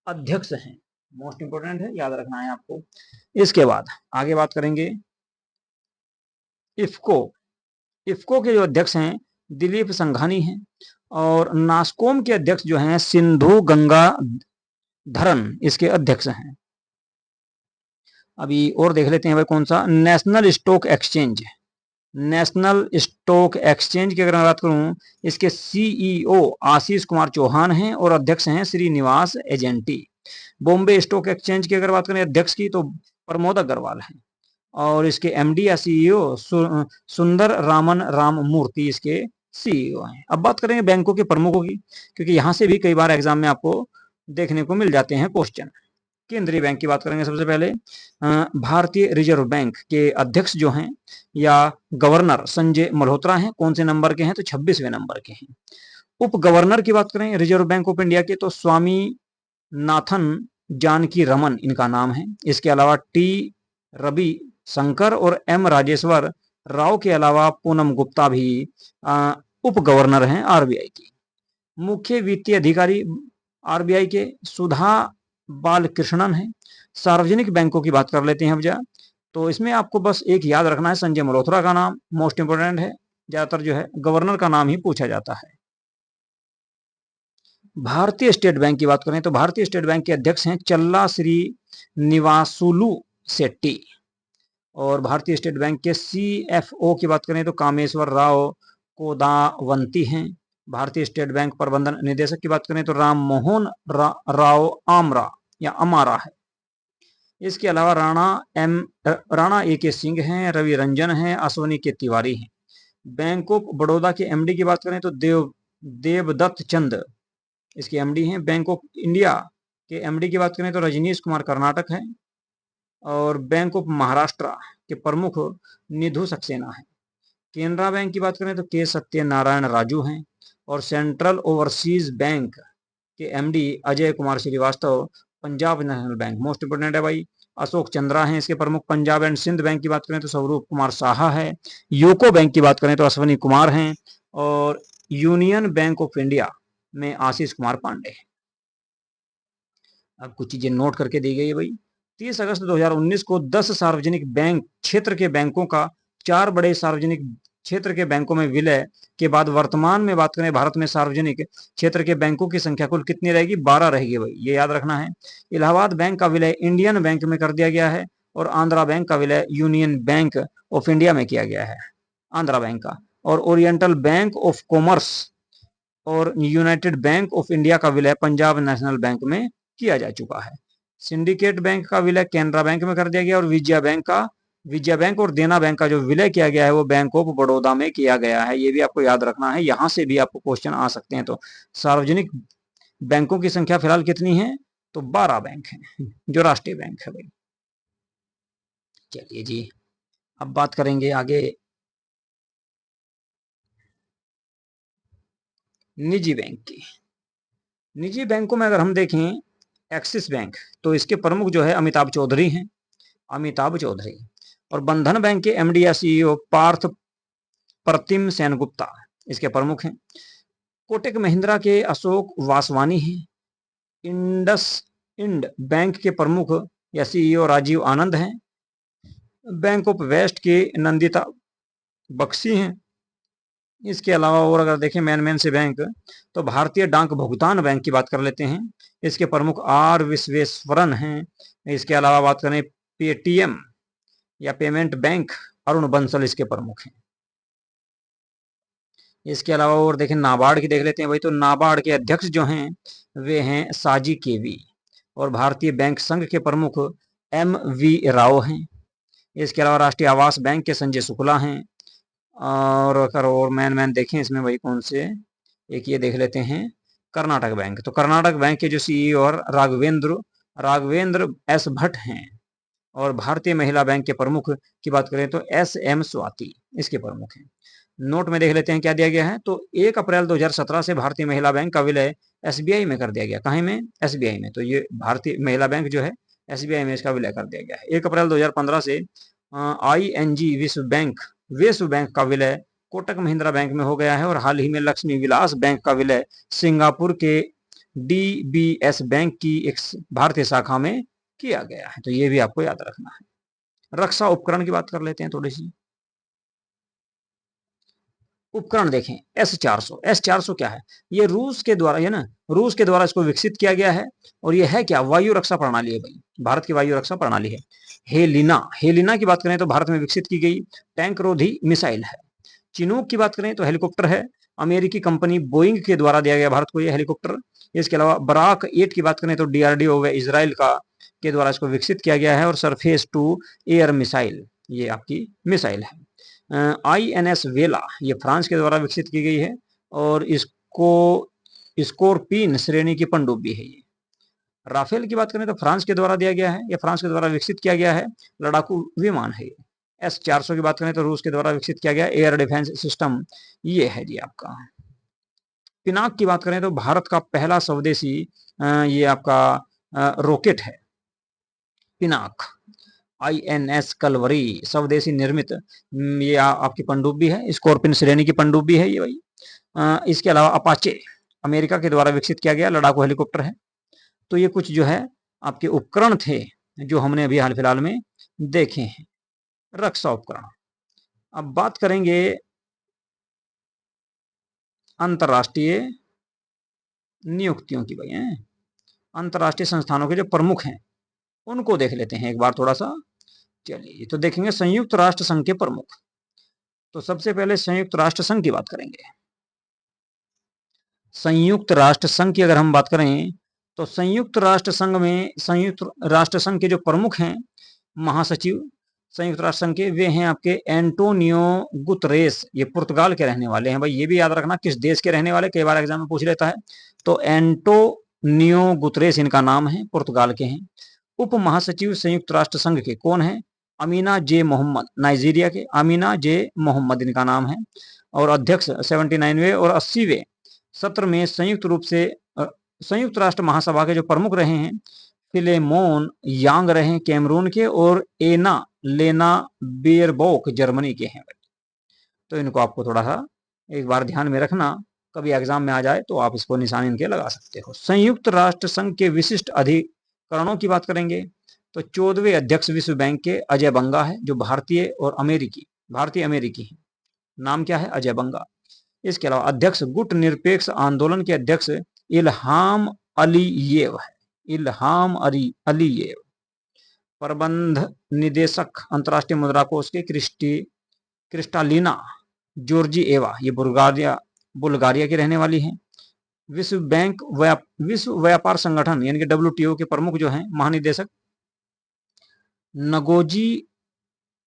अध्यक्ष हैं। मोस्ट इंपोर्टेंट है, याद रखना है आपको। इसके बाद आगे बात करेंगे इफ्को के जो अध्यक्ष हैं दिलीप संघानी हैं। और नास्कॉम के अध्यक्ष जो हैं सिंधु गंगाधरन इसके अध्यक्ष हैं। अभी और देख लेते हैं भाई कौन सा? National stock exchange. National stock exchange की अगर मैं बात करूं इसके CEO आशीष कुमार चौहान हैं और अध्यक्ष हैं श्रीनिवास एजेंटी। बॉम्बे स्टॉक एक्सचेंज की अगर बात करें अध्यक्ष की तो प्रमोद अग्रवाल हैं। और इसके MD या CEO सुंदर रामन राममूर्ति इसके CEO हैं। अब बात करेंगे बैंकों के प्रमुखों की, क्योंकि यहां से भी कई बार एग्जाम में आपको देखने को मिल जाते हैं क्वेश्चन। केंद्रीय बैंक की बात करेंगे सबसे पहले। भारतीय रिजर्व बैंक के अध्यक्ष जो हैं या गवर्नर संजय मल्होत्रा हैं। कौन से नंबर के हैं? तो 26वें नंबर के हैं। उप गवर्नर की बात करें रिजर्व बैंक ऑफ इंडिया के तो स्वामी नाथन जानकी रमन इनका नाम है। इसके अलावा T रवि शंकर और M राजेश्वर राव के अलावा पूनम गुप्ता भी उप गवर्नर हैं RBI की। मुख्य वित्तीय अधिकारी आरबीआई के सुधा बालकृष्णन है। सार्वजनिक बैंकों की बात कर लेते हैं अब जा। तो इसमें आपको बस एक याद रखना है, संजय मल्होत्रा का नाम मोस्ट इंपोर्टेंट है। ज्यादातर जो है गवर्नर का नाम ही पूछा जाता है। भारतीय स्टेट बैंक की बात करें तो भारतीय स्टेट बैंक के अध्यक्ष हैं चल्ला श्री निवासुलु शेट्टी। और भारतीय स्टेट बैंक के सीएफओ की बात करें तो कामेश्वर राव कोदावंती हैं। भारतीय स्टेट बैंक प्रबंधन निदेशक की बात करें तो राम मोहन राव आमरा या अमारा है। इसके अलावा राणा ए के सिंह हैं, रवि रंजन हैं, अश्वनी के तिवारी हैं। बैंक ऑफ बड़ौदा के एमडी की बात करें तो देवदत्त चंद इसके एमडी हैं। बैंक ऑफ इंडिया के एमडी की बात करें तो रजनीश कुमार कर्नाटक है। और बैंक ऑफ महाराष्ट्र के प्रमुख निधु सक्सेना है। केनरा बैंक की बात करें तो के सत्यनारायण राजू हैं। और सेंट्रल ओवरसीज बैंक के MD Ajay Kumar Srivastava Punjab National Bank most important है भाई, अशोक चंद्रा हैं इसके प्रमुख। पंजाब एंड सिंध बैंक की बात करें तो स्वरूप कुमार साहा है। यूको बैंक की बात करें तो अश्वनी कुमार हैं। और यूनियन बैंक ऑफ इंडिया में आशीष कुमार पांडे हैं। अब कुछ चीजें नोट करके दी गई है भाई। 30 अगस्त 2019 को 10 सार्वजनिक बैंक क्षेत्र के बैंकों का 4 बड़े सार्वजनिक क्षेत्र के बैंकों में विलय के बाद वर्तमान में बात करें भारत में सार्वजनिक क्षेत्र के बैंकों की संख्या कुल कितनी रहेगी? 12 रहेगी भाई, ये याद रखना है। इलाहाबाद बैंक का विलय इंडियन बैंक में कर दिया गया है। और आंध्रा बैंक का विलय यूनियन बैंक ऑफ इंडिया में किया गया है, आंध्रा बैंक का। और ओरिएंटल बैंक ऑफ कॉमर्स और यूनाइटेड बैंक ऑफ इंडिया का विलय पंजाब नेशनल बैंक में किया जा चुका है। सिंडिकेट बैंक का विलय कैनरा बैंक में कर दिया गया। और विजया बैंक और देना बैंक का जो विलय किया गया है वो बैंक ऑफ बड़ौदा में किया गया है। ये भी आपको याद रखना है, यहां से भी आपको क्वेश्चन आ सकते हैं। तो सार्वजनिक बैंकों की संख्या फिलहाल कितनी है? तो 12 बैंक है जो राष्ट्रीय बैंक है भाई। चलिए जी, अब बात करेंगे आगे निजी बैंक की। निजी बैंकों में अगर हम देखें एक्सिस बैंक, तो इसके प्रमुख जो है अमिताभ चौधरी हैं, अमिताभ चौधरी। और बंधन बैंक के एमडी या सीईओ पार्थ प्रतिम सेनगुप्ता इसके प्रमुख हैं। कोटक महिंद्रा के अशोक वासवानी हैं। इंड बैंक के प्रमुख या सीईओ राजीव आनंद हैं। बैंक ऑफ वेस्ट के नंदिता बख्शी हैं। इसके अलावा और अगर देखें मेन से बैंक, तो भारतीय डाक भुगतान बैंक की बात कर लेते हैं। इसके प्रमुख आर विश्वेश्वरन हैं। इसके अलावा बात करें पेटीएम या पेमेंट बैंक, अरुण बंसल इसके प्रमुख हैं। इसके अलावा और देखें नाबार्ड की देख लेते हैं भाई। तो नाबार्ड के अध्यक्ष जो हैं वे हैं साजी केवी। और भारतीय बैंक संघ के प्रमुख MV राव हैं। इसके अलावा राष्ट्रीय आवास बैंक के संजय शुक्ला हैं। और अगर और मैन देखें इसमें भाई कौन से, एक ये देख लेते हैं कर्नाटक बैंक। तो कर्नाटक बैंक के जो सीईओ और राघवेंद्र S भट्ट हैं। और भारतीय महिला बैंक के प्रमुख की बात करें तो SM स्वाति इसके प्रमुख हैं। नोट में देख लेते हैं क्या दिया गया है। तो 1 अप्रैल 2017 से भारतीय महिला बैंक का विलय SBI में कर दिया गया। कहीं में? SBI में। तो ये भारतीय महिला बैंक जो है SBI में इसका विलय कर दिया गया है। 1 अप्रैल 2015 से ING विश्व बैंक का विलय कोटक महिंद्रा बैंक में हो गया है। और हाल ही में लक्ष्मी विलास बैंक का विलय सिंगापुर के DBS बैंक की एक भारतीय शाखा में किया गया है। तो ये भी आपको याद रखना है। रक्षा उपकरण की बात कर लेते हैं थोड़ी सी। उपकरण देखें S400 क्या है? ये रूस के द्वारा, है ना, रूस के द्वारा इसको विकसित किया गया है। और ये है क्या? वायु रक्षा प्रणाली है भाई, भारत की वायु रक्षा प्रणाली है। हेलिना की बात करें तो भारत में विकसित की गई टैंक रोधी मिसाइल है। चिनूक की बात करें तो हेलीकॉप्टर है, अमेरिकी कंपनी बोइंग के द्वारा दिया गया भारत को यह हेलीकॉप्टर। इसके अलावा बराक 8 की बात करें तो DRDO व इजराइल के द्वारा इसको विकसित किया गया है। और सरफेस टू एयर मिसाइल ये आपकी मिसाइल है। INS वेला ये फ्रांस के द्वारा विकसित की गई है। और इसको स्कॉर्पिन श्रेणी की पनडुब्बी है। ये राफेल की बात करें तो फ्रांस के द्वारा दिया गया है, ये फ्रांस के द्वारा विकसित किया गया है, लड़ाकू विमान है। S400 की बात करें तो रूस के द्वारा विकसित किया गया एयर डिफेंस सिस्टम ये है जी आपका। पिनाक की बात करें तो भारत का पहला स्वदेशी ये आपका रॉकेट है पिनाक। INS कलवरी स्वदेशी निर्मित ये आपकी पनडुब्बी है, स्कॉर्पिन श्रेणी की पनडुब्बी है ये भाई। इसके अलावा अमेरिका के द्वारा विकसित किया गया लड़ाकू हेलीकॉप्टर है। तो ये कुछ जो है आपके उपकरण थे जो हमने अभी हाल फिलहाल में देखे हैं, रक्षा उपकरण। अब बात करेंगे अंतर्राष्ट्रीय नियुक्तियों की भाई हैं। अंतर्राष्ट्रीय संस्थानों के जो प्रमुख हैं उनको देख लेते हैं एक बार थोड़ा सा। चलिए, तो देखेंगे संयुक्त राष्ट्र संघ के प्रमुख। तो सबसे पहले संयुक्त राष्ट्र संघ की बात करेंगे। संयुक्त राष्ट्र संघ की अगर हम बात करें तो संयुक्त राष्ट्र संघ में संयुक्त राष्ट्र संघ के जो प्रमुख हैं महासचिव संयुक्त राष्ट्र संघ के, वे हैं आपके एंटोनियो गुतरेस। ये पुर्तगाल के रहने वाले हैं भाई, ये भी याद रखना किस देश के रहने वाले, कई बार एग्जाम में पूछ लेता है। तो एंटोनियो गुतरेस इनका नाम है, पुर्तगाल के हैं। उप महासचिव संयुक्त राष्ट्र संघ के कौन है? अमीना जे मोहम्मद, नाइजीरिया के अमीना जे मोहम्मद इनका नाम है। और अध्यक्ष 79वें और 80वें सत्र में संयुक्त रूप से संयुक्त राष्ट्र महासभा के जो प्रमुख रहे हैं फिलेमोन यांग रहे कैमरून के, और एना लेना बेयरबॉक जर्मनी के हैं। तो इनको आपको थोड़ा सा एक बार ध्यान में रखना, कभी एग्जाम में आ जाए तो आप इसको निशान इनके लगा सकते हो। संयुक्त राष्ट्र संघ के विशिष्ट अधिकरणों की बात करेंगे तो 14वें अध्यक्ष विश्व बैंक के अजय बंगा है, जो भारतीय अमेरिकी है। नाम क्या है? अजय बंगा। इसके अलावा अध्यक्ष गुट निरपेक्ष आंदोलन के अध्यक्ष इल्हाम अलीयेव है, इल्हाम अलीयेव। प्रबंध निदेशक अंतर्राष्ट्रीय मुद्रा कोष के क्रिस्टालिना जॉर्जिएवा, ये बुल्गारिया की रहने वाली है। विश्व व्यापार संगठन यानी कि WTO के प्रमुख जो हैं महानिदेशक नगोजी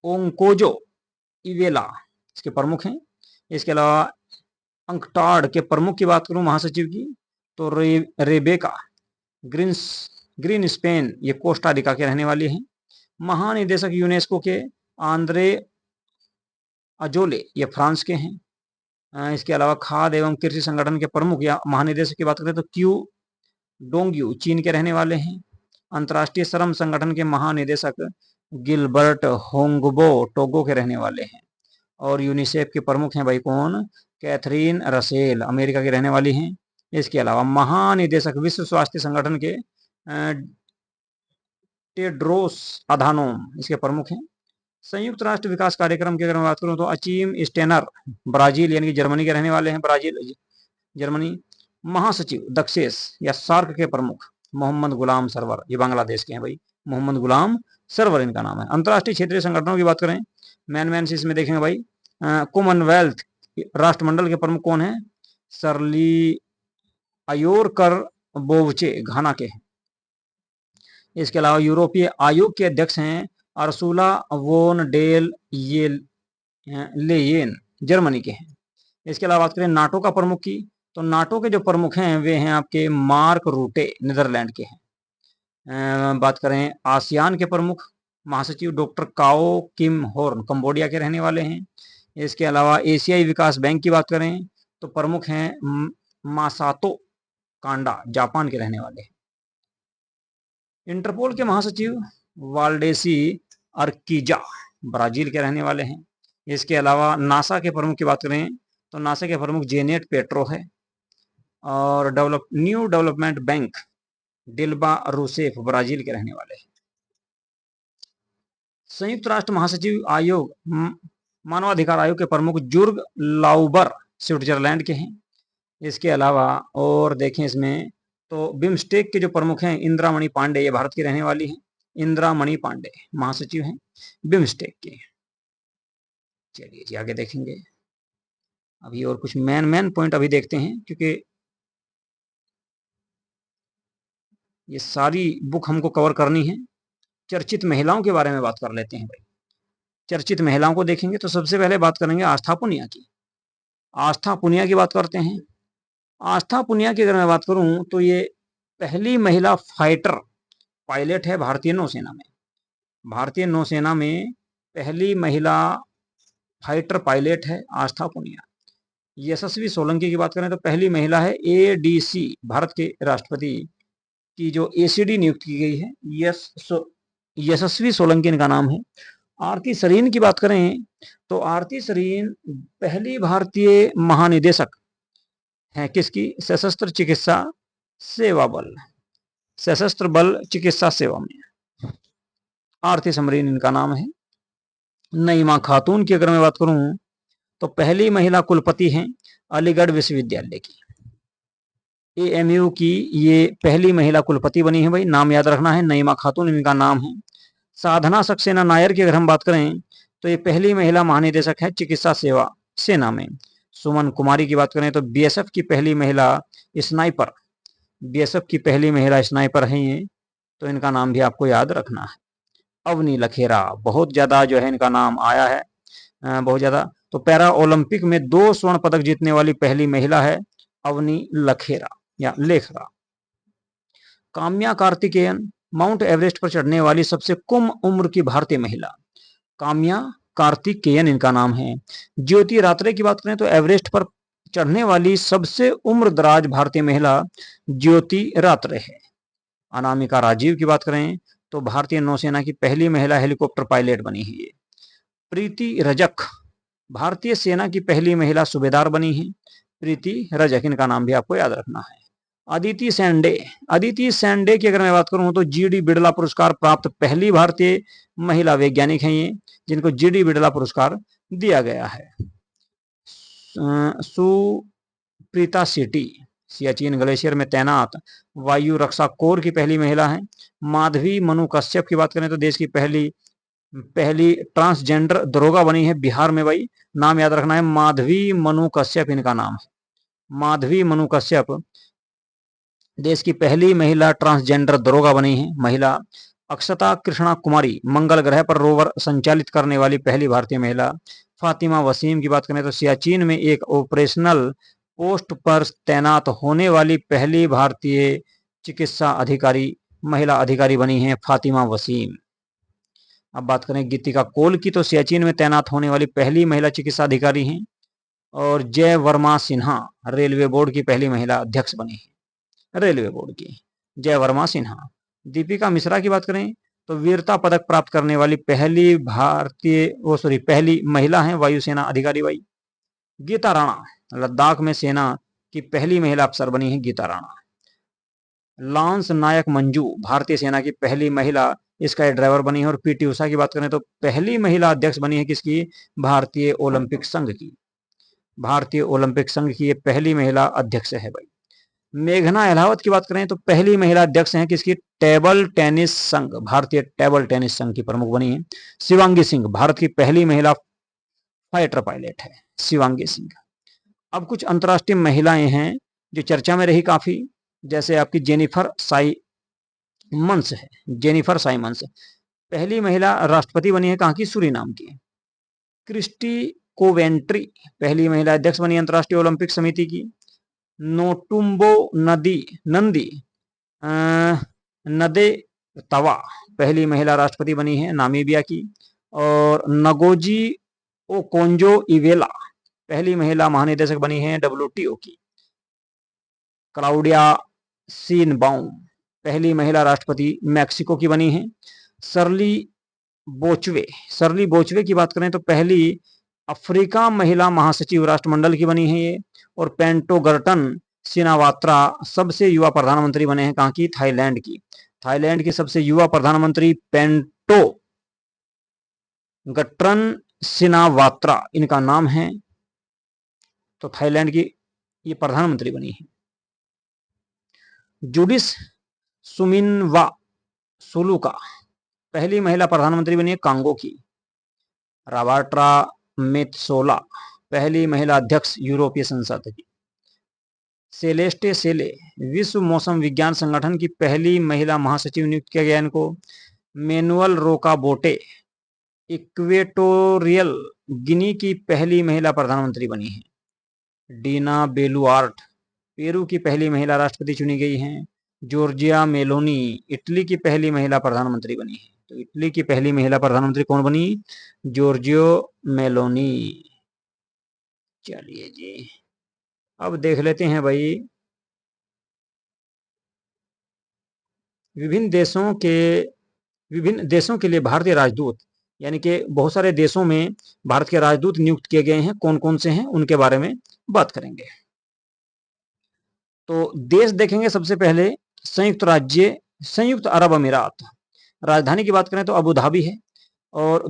ओंकोजो इवेला इसके प्रमुख हैं। इसके अलावा अंकटाड के प्रमुख की बात करूं महासचिव की तो रेबेका ग्रीन स्पेन, ये कोस्टा रिका के रहने वाली हैं। महानिदेशक यूनेस्को के आंद्रे अजोले, ये फ्रांस के हैं। इसके अलावा खाद्य एवं कृषि संगठन के प्रमुख या महानिदेशक की बात करें तो क्यू डोंगयू चीन के रहने वाले हैं। अंतर्राष्ट्रीय श्रम संगठन के महानिदेशक गिलबर्ट होंगबो टोगो के रहने वाले हैं। और यूनिसेफ के प्रमुख हैं भाई कौन? कैथरीन रसेल, अमेरिका की रहने वाली हैं। इसके अलावा महानिदेशक विश्व स्वास्थ्य संगठन के टेड्रोस अधानोम इसके प्रमुख हैं। संयुक्त राष्ट्र विकास कार्यक्रम की अगर मैं बात करूं तो अचीम स्टेनर ब्राजील यानी कि जर्मनी के रहने वाले हैं, जर्मनी। महासचिव दक्षेस या सार्क के प्रमुख मोहम्मद गुलाम सरवर, ये बांग्लादेश के हैं भाई, मोहम्मद गुलाम सरवर इनका नाम है। अंतर्राष्ट्रीय क्षेत्रीय संगठनों की बात करें मैन से इसमें देखेंगे भाई कॉमनवेल्थ राष्ट्रमंडल के प्रमुख कौन है? सरली अयोरकर बोवचे, घाना के हैं। इसके अलावा यूरोपीय आयोग के अध्यक्ष हैं अर्सुला वोन डेल लेयेन, जर्मनी के हैं। इसके अलावा बात करें नाटो का प्रमुख की तो नाटो के जो प्रमुख हैं वे हैं आपके मार्क रूटे, नीदरलैंड के हैं। बात करें आसियान के प्रमुख महासचिव डॉक्टर काओ किम होर्न, कंबोडिया के रहने वाले हैं। इसके अलावा एशियाई विकास बैंक की बात करें तो प्रमुख हैं मासातो कांडा, जापान के रहने वाले हैं। इंटरपोल के महासचिव वाल्डेसी अर्किजा, ब्राजील के रहने वाले हैं। इसके अलावा नासा के प्रमुख की बात करें तो नासा के प्रमुख जेनेट पेट्रो है। और new development bank Dilma Rousseff, Brazil के रहने वाले हैं। संयुक्त राष्ट्र महासचिव आयोग मानवाधिकार आयोग के प्रमुख जुर्ग लाउबर, स्विट्जरलैंड के हैं। इसके अलावा और देखें इसमें तो बिम्स्टेक के जो प्रमुख हैं इंदिरामणि पांडे, ये भारत की रहने वाली हैं। इंदिरामणि पांडे महासचिव हैं बिम्स्टेक के। चलिए जी आगे देखेंगे अभी और कुछ मेन पॉइंट अभी देखते हैं, क्योंकि ये सारी बुक हमको कवर करनी है। चर्चित महिलाओं के बारे में बात कर लेते हैं भाई। चर्चित महिलाओं को देखेंगे तो सबसे पहले बात करेंगे आस्था पुनिया की। आस्था पुनिया की बात करते हैं। आस्था पुनिया की अगर मैं बात करूं तो ये पहली महिला फाइटर पायलट है भारतीय नौसेना में। भारतीय नौसेना में पहली महिला फाइटर पायलट है आस्था पुनिया। यशस्वी सोलंकी की बात करें तो पहली महिला है ADC, भारत के राष्ट्रपति की जो ACD नियुक्त की गई है, यशस्वी सोलंकी इनका नाम है। आरती सरीन की बात करें तो आरती सरीन पहली भारतीय महानिदेशक है किसकी? सशस्त्र चिकित्सा सेवा बल, सशस्त्र बल चिकित्सा सेवा में। आरती समरीन इनका नाम है। नईमा खातून की अगर मैं बात करूं तो पहली महिला कुलपति हैं अलीगढ़ विश्वविद्यालय की। एएमयू की ये पहली महिला कुलपति बनी है भाई, नाम याद रखना है, नईमा खातून इनका नाम है। साधना सक्सेना नायर की अगर हम बात करें तो ये पहली महिला महानिदेशक है चिकित्सा सेवा सेना में। सुमन कुमारी की बात करें तो बीएसएफ की पहली महिला स्नाइपर, बीएसएफ की पहली महिला स्नाइपर है ये, तो इनका नाम भी आपको याद रखना है। अवनी लखेरा, बहुत ज्यादा जो है इनका नाम आया है, बहुत ज्यादा। तो पैरा ओलंपिक में 2 स्वर्ण पदक जीतने वाली पहली महिला है अवनी लखेरा या लेखरा। काम्या कार्तिकेयन, माउंट एवरेस्ट पर चढ़ने वाली सबसे कम उम्र की भारतीय महिला, काम्या कार्तिकेयन इनका नाम है। ज्योति रात्रे की बात करें तो एवरेस्ट पर चढ़ने वाली सबसे उम्रदराज भारतीय महिला ज्योति रात्रे है। अनामिका राजीव की बात करें तो भारतीय नौसेना की पहली महिला हेलीकॉप्टर पायलट बनी है ये। प्रीति रजक, भारतीय सेना की पहली महिला सूबेदार बनी है प्रीति रजक, इनका नाम भी आपको याद रखना है। अदिति सैंडे, अदिति सैंडे की अगर मैं बात करूं तो जीडी बिड़ला पुरस्कार प्राप्त पहली भारतीय महिला वैज्ञानिक हैं ये, जिनको जीडी बिड़ला पुरस्कार दिया गया है। सुप्रीता सिटी, सियाचिन ग्लेशियर में तैनात वायु रक्षा कोर की पहली महिला है। माधवी मनु कश्यप की बात करें तो देश की पहली ट्रांसजेंडर दरोगा बनी है बिहार में भाई, नाम याद रखना है, माधवी मनु कश्यप इनका नाम है। माधवी मनु कश्यप देश की पहली महिला ट्रांसजेंडर दरोगा बनी है महिला। अक्षता कृष्णा कुमारी, मंगल ग्रह पर रोवर संचालित करने वाली पहली भारतीय महिला। फातिमा वसीम की बात करें तो सियाचिन में एक ऑपरेशनल पोस्ट पर तैनात होने वाली पहली भारतीय चिकित्सा अधिकारी महिला अधिकारी बनी है फातिमा वसीम। अब बात करें गीतिका कोल की तो सियाचिन में तैनात होने वाली पहली महिला चिकित्सा अधिकारी हैं। और जय वर्मा सिन्हा रेलवे बोर्ड की पहली महिला अध्यक्ष बनी है, रेलवे बोर्ड की जय वर्मा सिन्हा। दीपिका मिश्रा की बात करें तो वीरता पदक प्राप्त करने वाली पहली पहली महिला है वायुसेना अधिकारी भाई। गीता राणा, लद्दाख में सेना की पहली महिला अफसर बनी है गीता राणा। लांस नायक मंजू, भारतीय सेना की पहली महिला स्काई ड्राइवर बनी है। और पीटी उषा की बात करें तो पहली महिला अध्यक्ष बनी है किसकी? भारतीय ओलंपिक संघ की, भारतीय ओलंपिक संघ की ये पहली महिला अध्यक्ष है भाई। मेघना अहलावत की बात करें तो पहली महिला अध्यक्ष हैं किसकी? टेबल टेनिस संघ, भारतीय टेबल टेनिस संघ की प्रमुख बनी है। शिवांगी सिंह, भारत की पहली महिला फाइटर पायलट है शिवांगी सिंह। अब कुछ अंतर्राष्ट्रीय महिलाएं हैं जो चर्चा में रही काफी, जैसे आपकी जेनिफर साइमंस है, जेनिफर साइमंस पहली महिला राष्ट्रपति बनी है, कहाँ की? सूरीनाम की। क्रिस्टी कोवेंट्री पहली महिला अध्यक्ष बनी अंतर्राष्ट्रीय ओलंपिक समिति की। नोटुम्बो नंदी नदे तवा पहली महिला राष्ट्रपति बनी है नामीबिया की। और नगोजी ओकोंजो इवेला पहली महिला महानिदेशक बनी है डब्ल्यूटीओ की। क्लाउडिया सीनबाउम पहली महिला राष्ट्रपति मैक्सिको की बनी है। सरली बोचवे की बात करें तो पहली अफ्रीका महिला महासचिव राष्ट्रमंडल की बनी है ये। और पेंटोगर्टन सिनावात्रा सबसे युवा प्रधानमंत्री बने हैं, कहाँ की? थाईलैंड की। थाईलैंड की सबसे युवा प्रधानमंत्री पेंटो गट्रन सिनावात्रा इनका नाम है, तो थाईलैंड की ये प्रधानमंत्री बनी है। जुडिस सुमिनवा सुलुका पहली महिला प्रधानमंत्री बनी है कांगो की। राबाट्रा मेत्सोला पहली महिला अध्यक्ष यूरोपीय संसद की। सेलेस्टे सेले विश्व मौसम विज्ञान संगठन की पहली महिला महासचिव नियुक्त किया गया इनको। मैनुअल रोका बोटे इक्वेटोरियल गिनी की पहली महिला प्रधानमंत्री बनी है। डीना बेलुआर्ट पेरू की पहली महिला राष्ट्रपति चुनी गई हैं। जॉर्जिया मेलोनी इटली की पहली महिला प्रधानमंत्री बनी है, तो इटली की पहली महिला प्रधानमंत्री कौन बनी? Giorgio Meloni. चलिए जी, अब देख लेते हैं भाई विभिन्न देशों के लिए भारतीय राजदूत, यानी कि बहुत सारे देशों में भारत के राजदूत नियुक्त किए गए हैं, कौन कौन से हैं उनके बारे में बात करेंगे। तो देश देखेंगे सबसे पहले संयुक्त अरब अमीरात। राजधानी की बात करें तो अबू धाबी है। और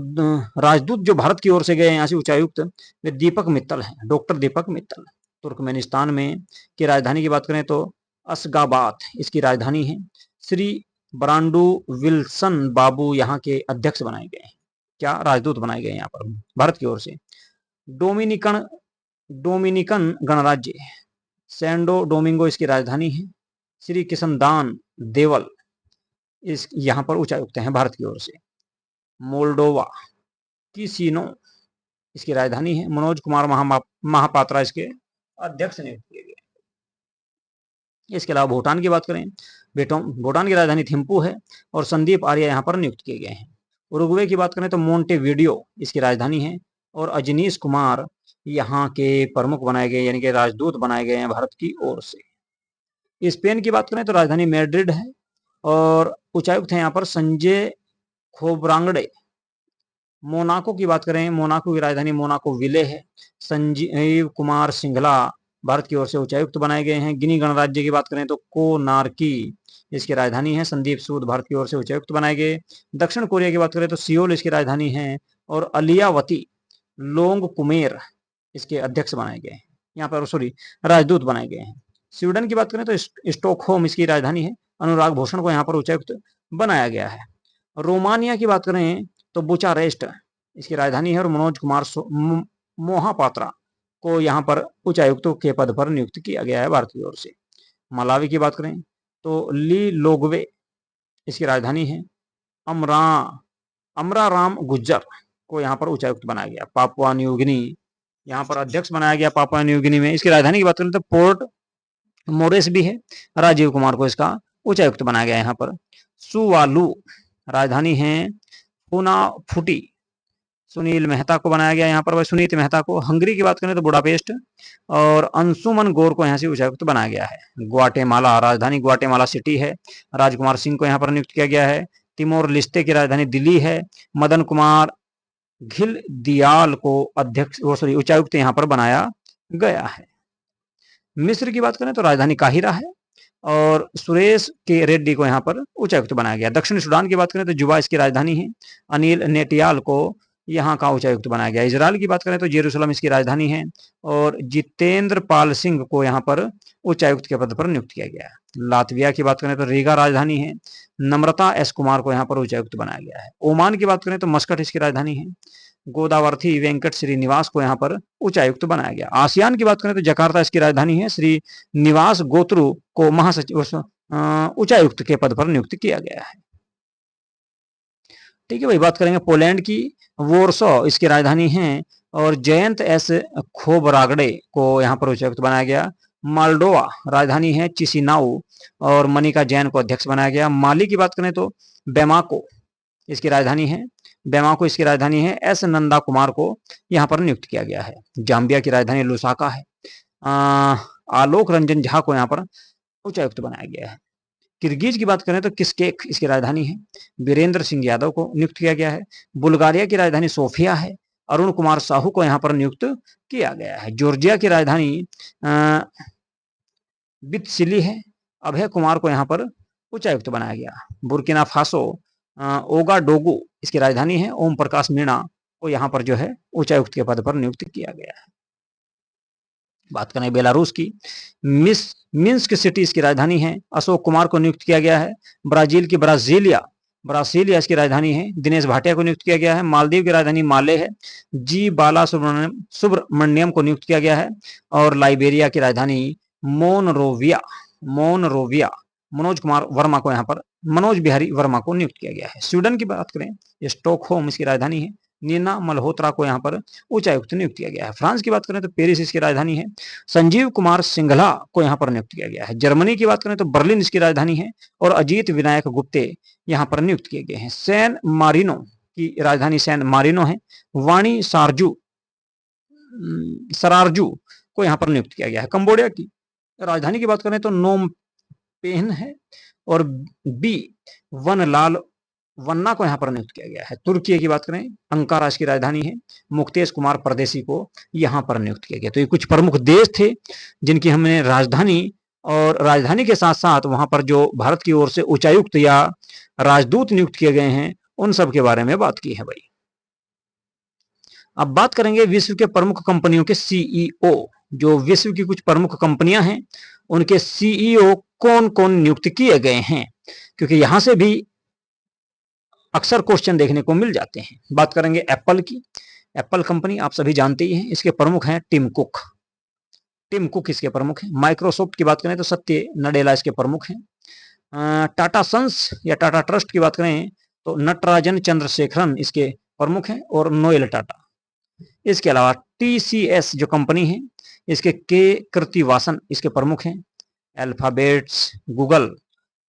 राजदूत जो भारत की ओर से गए यहाँ से उच्चायुक्त, वे दीपक मित्तल हैं, डॉक्टर दीपक मित्तल। तुर्कमेनिस्तान में की राजधानी की बात करें तो अशगाबाद इसकी राजधानी है। श्री ब्रांडू विल्सन बाबू यहाँ के अध्यक्ष बनाए गए हैं, क्या राजदूत बनाए गए यहाँ पर भारत की ओर से। डोमिनिकन डोमिनिकन गणराज्य सैंडो डोमिंगो इसकी राजधानी है। श्री किशनदान देवल इस यहाँ पर उच्चायुक्त हैं भारत की ओर से। मोल्डोवा किसिनो इसकी राजधानी है। मनोज कुमार महापात्रा इसके अध्यक्ष नियुक्त किए गए। इसके अलावा भूटान की बात करें, भूटान की राजधानी थिम्पू है और संदीप आर्य यहाँ पर नियुक्त किए गए हैं। उरुग्वे की बात करें तो मोंटेवीडियो इसकी राजधानी है और अजनीश कुमार यहाँ के प्रमुख बनाए गए, यानी कि राजदूत बनाए गए हैं भारत की ओर से। स्पेन की बात करें तो राजधानी मैड्रिड है और उच्चायुक्त है यहाँ पर संजय खोब्रांगड़े। मोनाको की बात करें, मोनाको की राजधानी मोनाको विले है। संजीव कुमार सिंघला भारत की ओर से उच्चायुक्त बनाए गए हैं। गिनी गणराज्य की बात करें तो कोनार्की इसकी राजधानी है। संदीप सूद भारत की ओर से उच्चायुक्त बनाए गए। दक्षिण कोरिया की बात करें तो सियोल इसकी राजधानी है और अलियावती लोंग कुमेर इसके अध्यक्ष बनाए गए हैं, यहाँ पर सॉरी राजदूत बनाए गए हैं। स्वीडन की बात करें तो स्टॉकहोम इसकी राजधानी है। अनुराग भूषण को यहाँ पर उच्चायुक्त बनाया गया है। रोमानिया की बात करें तो बुचारेस्ट इसकी राजधानी है और मनोज कुमार मोहापात्रा को यहाँ पर उच्चायुक्त के पद पर नियुक्त किया गया है भारत की ओर से। मलावी की बात करें तो ली लोगवे इसकी राजधानी है। अमरा राम गुज्जर को यहाँ पर उच्चायुक्त बनाया गया। पापुआ न्यू गिनी यहाँ पर अध्यक्ष बनाया गया पापुआ न्यू गिनी में। इसकी राजधानी की बात करें तो पोर्ट मोरेस भी है। राजीव कुमार को इसका उच्चायुक्त बनाया गया यहाँ पर। सुवालू राजधानी है फुटी। सुनील मेहता को बनाया गया यहाँ पर, वह सुनीत मेहता को। हंगरी की बात करें तो बुडापेस्ट और अंशुमन गौर को यहाँ से उच्चायुक्त बनाया गया है। ग्वाटेमाला राजधानी ग्वाटेमाला सिटी है। राजकुमार सिंह को यहाँ पर नियुक्त किया गया है। तिमोर लिस्ते की राजधानी दिल्ली है। मदन कुमार घिल दियाल को अध्यक्ष उच्चायुक्त यहाँ पर बनाया गया है। मिस्र की बात करें तो राजधानी काहिरा है और सुरेश के रेड्डी को यहाँ पर उच्चायुक्त बनाया गया। दक्षिण सूडान की बात करें तो जुबा इसकी राजधानी है। अनिल नेटियाल को यहाँ का उच्चायुक्त बनाया गया। इजराइल की बात करें तो जेरूसलम इसकी राजधानी है और जितेंद्र पाल सिंह को यहाँ पर उच्चायुक्त के पद पर नियुक्त किया गया है। लातविया की बात करें तो रीगा राजधानी है। नम्रता एस कुमार को यहाँ पर उच्चायुक्त बनाया गया है। ओमान की बात करें तो मस्कट इसकी राजधानी है। गोदावर्थी वेंकट श्रीनिवास को यहाँ पर उच्चायुक्त बनाया गया। आसियान की बात करें तो जकार्ता इसकी राजधानी है। श्री निवास गोत्रु को महासचिव उच्चायुक्त के पद पर नियुक्त किया गया है। ठीक है भाई, बात करेंगे पोलैंड की। वॉर्सो इसकी राजधानी है और जयंत एस खोबरागड़े को यहाँ पर उच्चायुक्त बनाया गया। माल्डोवा राजधानी है चिसिनाउ और मनिका जैन को अध्यक्ष बनाया गया। माली की बात करें तो बेमाको इसकी राजधानी है। बेमाको इसकी राजधानी है। एस नंदा कुमार को यहाँ पर नियुक्त किया गया है। जाम्बिया की राजधानी लुसाका है। आलोक रंजन झा को यहाँ पर उच्चायुक्त बनाया गया है। किर्गिज की बात करें तो किस्केक इसकी राजधानी है। वीरेंद्र सिंह यादव को नियुक्त किया गया है। बुल्गारिया की राजधानी सोफिया है। अरुण कुमार साहू को यहाँ पर नियुक्त किया गया है। जॉर्जिया की राजधानी बितसिली है। अभय कुमार को यहाँ पर उच्चायुक्त बनाया गया। बुर्किना फासो ओगाडोगु इसकी राजधानी है। ओम प्रकाश मीणा को यहाँ पर जो है उच्चायुक्त के पद पर नियुक्त किया गया है। बात करें बेलारूस की, मिन्स्क सिटी इसकी राजधानी है। अशोक कुमार को नियुक्त किया गया है। ब्राजील की ब्रासिलिया इसकी राजधानी है। दिनेश भाटिया को नियुक्त किया गया है। मालदीव की राजधानी माले है। जी बाला सुब्रमण्यम को नियुक्त किया गया है और लाइबेरिया की राजधानी मोनरोविया मनोज बिहारी वर्मा को नियुक्त किया गया है। स्वीडन की बात करें, स्टॉकहोम इसकी राजधानी है। नीना मल्होत्रा को यहाँ पर उच्चायुक्त नियुक्त किया गया है। फ्रांस की बात करें तो पेरिस इसकी राजधानी है। संजीव कुमार सिंघला को यहाँ पर नियुक्त किया गया है। जर्मनी की बात करें तो बर्लिन इसकी राजधानी है और अजीत विनायक गुप्ते यहाँ पर नियुक्त किए गए हैं। सैन मारिनो की राजधानी सैन मारिनो है। वाणी सरारजू को यहाँ पर नियुक्त किया गया है। कंबोडिया की राजधानी की बात करें तो नोम पेन है और बी वनलाल वन्ना को यहाँ पर नियुक्त किया गया है। तुर्की की बात करें, अंकारा की राजधानी है। मुक्तेश कुमार परदेसी को यहाँ पर नियुक्त किया गया। तो ये कुछ प्रमुख देश थे जिनकी हमने राजधानी और राजधानी के साथ साथ वहां पर जो भारत की ओर से उच्चायुक्त या राजदूत नियुक्त किए गए हैं उन सब के बारे में बात की है भाई। अब बात करेंगे विश्व के प्रमुख कंपनियों के सीईओ। जो विश्व की कुछ प्रमुख कंपनियां हैं उनके सीईओ कौन कौन नियुक्त किए गए हैं, क्योंकि यहां से भी अक्सर क्वेश्चन देखने को मिल जाते हैं। बात करेंगे एप्पल की। एप्पल कंपनी आप सभी जानते ही हैं, इसके प्रमुख हैं टिम कुक। टिम कुक इसके प्रमुख हैं। माइक्रोसॉफ्ट की बात करें तो सत्य नडेला इसके प्रमुख हैं। टाटा सन्स या टाटा ट्रस्ट की बात करें तो नटराजन चंद्रशेखरन इसके प्रमुख हैं और नोएल टाटा। इसके अलावा टीसीएस जो कंपनी है इसके के कृतिवासन इसके प्रमुख हैं। अल्फाबेट्स गूगल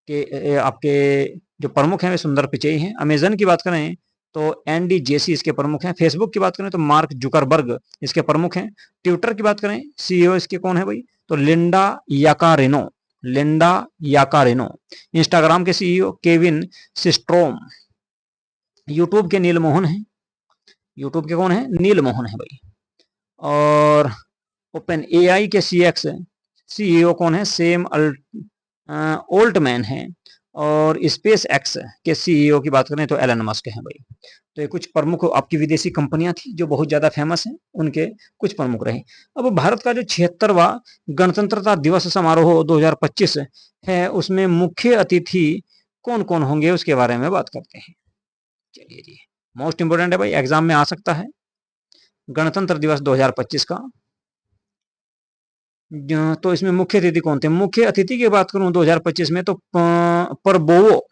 के आपके जो प्रमुख हैं वे सुंदर पिचई हैं। अमेजन की बात करें तो एनडी जेसी इसके प्रमुख हैं। फेसबुक की बात करें तो मार्क जुकरबर्ग इसके प्रमुख हैं। ट्विटर की बात करें सीईओ इसके कौन है भाई, तो Linda Yaccarino. Linda Yaccarino. Instagram के सीईओ केविन सिस्ट्रोम। यूट्यूब के नील मोहन है। यूट्यूब के कौन है, नील मोहन है भाई। और ओपन एआई के सीएक्स सीईओ कौन है, सेम ओल्टमैन है। और स्पेस एक्स के सीईओ की बात करें तो एलन मस्क है भाई। तो ये कुछ प्रमुख आपकी विदेशी कंपनियां थी जो बहुत ज्यादा फेमस हैं, उनके कुछ प्रमुख रहे। अब भारत का जो 76वां गणतंत्रता दिवस समारोह 2025 है उसमें मुख्य अतिथि कौन कौन होंगे उसके बारे में बात करते हैं। चलिए जी, मोस्ट इंपोर्टेंट है भाई, एग्जाम में आ सकता है। गणतंत्र दिवस 2025 का तो इसमें मुख्य अतिथि कौन थे। मुख्य अतिथि की बात करूं 2025 में तो प्रबोवो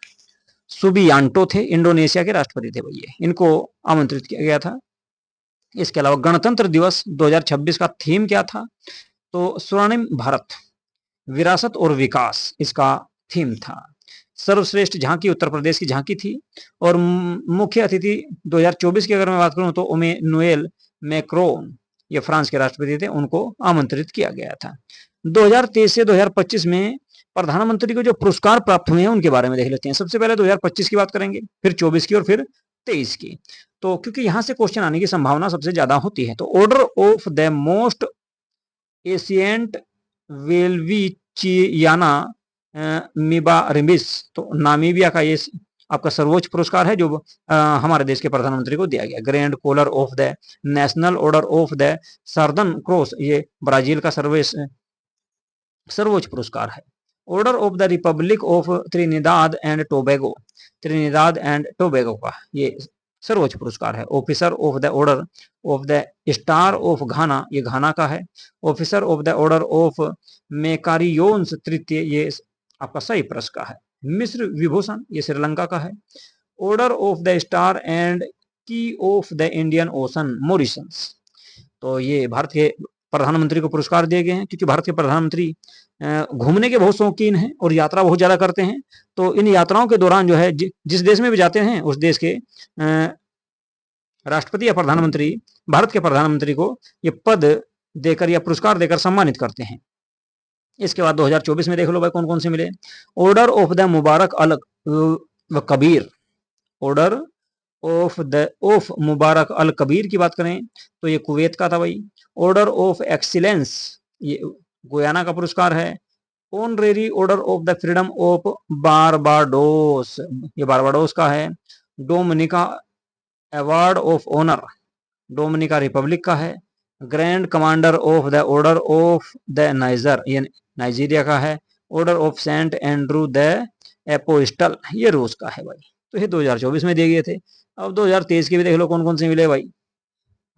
सुबियांटो थे, इंडोनेशिया के राष्ट्रपति थे भैया, इनको आमंत्रित किया गया था। इसके अलावा गणतंत्र दिवस 2026 का थीम क्या था, तो स्वर्णिम भारत विरासत और विकास इसका थीम था। सर्वश्रेष्ठ झांकी उत्तर प्रदेश की झांकी थी। और मुख्य अतिथि 2024 की अगर मैं बात करूं तो नोएल मैक्रोन, ये फ्रांस के राष्ट्रपति थे, उनको आमंत्रित किया गया था। 2023 से 2025 में प्रधानमंत्री को जो पुरस्कार प्राप्त हुए हैं उनके बारे में देख लेते हैं। सबसे पहले 2025 की बात करेंगे, फिर 24 की और फिर 23 की। तो क्योंकि यहां से क्वेश्चन आने की संभावना सबसे ज्यादा होती है, तो order of the most ancient welwitschia mirabilis, तो नामीबिया का ये आपका सर्वोच्च पुरस्कार है जो हमारे देश के प्रधानमंत्री को दिया गया। Grand collar of the national order of the southern cross, ये ब्राजील का सर्वोच्च पुरस्कार है। Order of the republic of Trinidad and Tobago, Trinidad and Tobago का ये सर्वोच्च पुरस्कार है। Officer of the order of the star of Ghana, ये घाना का है। Officer of the order of Makarios तृतीय, ये आपका साइप्रस का है। मिस्र विभूषण, ये श्रीलंका का है। Order of the star and key of the Indian ocean, Mauritius, तो ये भारत के प्रधानमंत्री को पुरस्कार दिए गए हैं क्योंकि भारत के प्रधानमंत्री घूमने के बहुत शौकीन हैं और यात्रा बहुत ज्यादा करते हैं। तो इन यात्राओं के दौरान जो है जिस देश में भी जाते हैं उस देश के राष्ट्रपति या प्रधानमंत्री भारत के प्रधानमंत्री को ये पद देकर या पुरस्कार देकर सम्मानित करते हैं। इसके बाद 2024 में देख लो भाई कौन कौन से मिले। Order of the Mubarak Al Kabeer, order of Mubarak Al Kabeer की बात करें तो ये कुवैत का था भाई। ऑर्डर ऑफ एक्सीलेंस, ये गुयाना का पुरस्कार है। Honorary order of the freedom of Barbados, ये बारबाडोस का है। Dominica award of honour, Dominica republic का है। Grand commander of the order of the Niger, ये नाइजीरिया का है। Order of Saint Andrew the apostle, ये रूस का है भाई। तो ये 2024 में दिए गए थे। अब 2023 के भी देख लो कौन कौन से मिले भाई।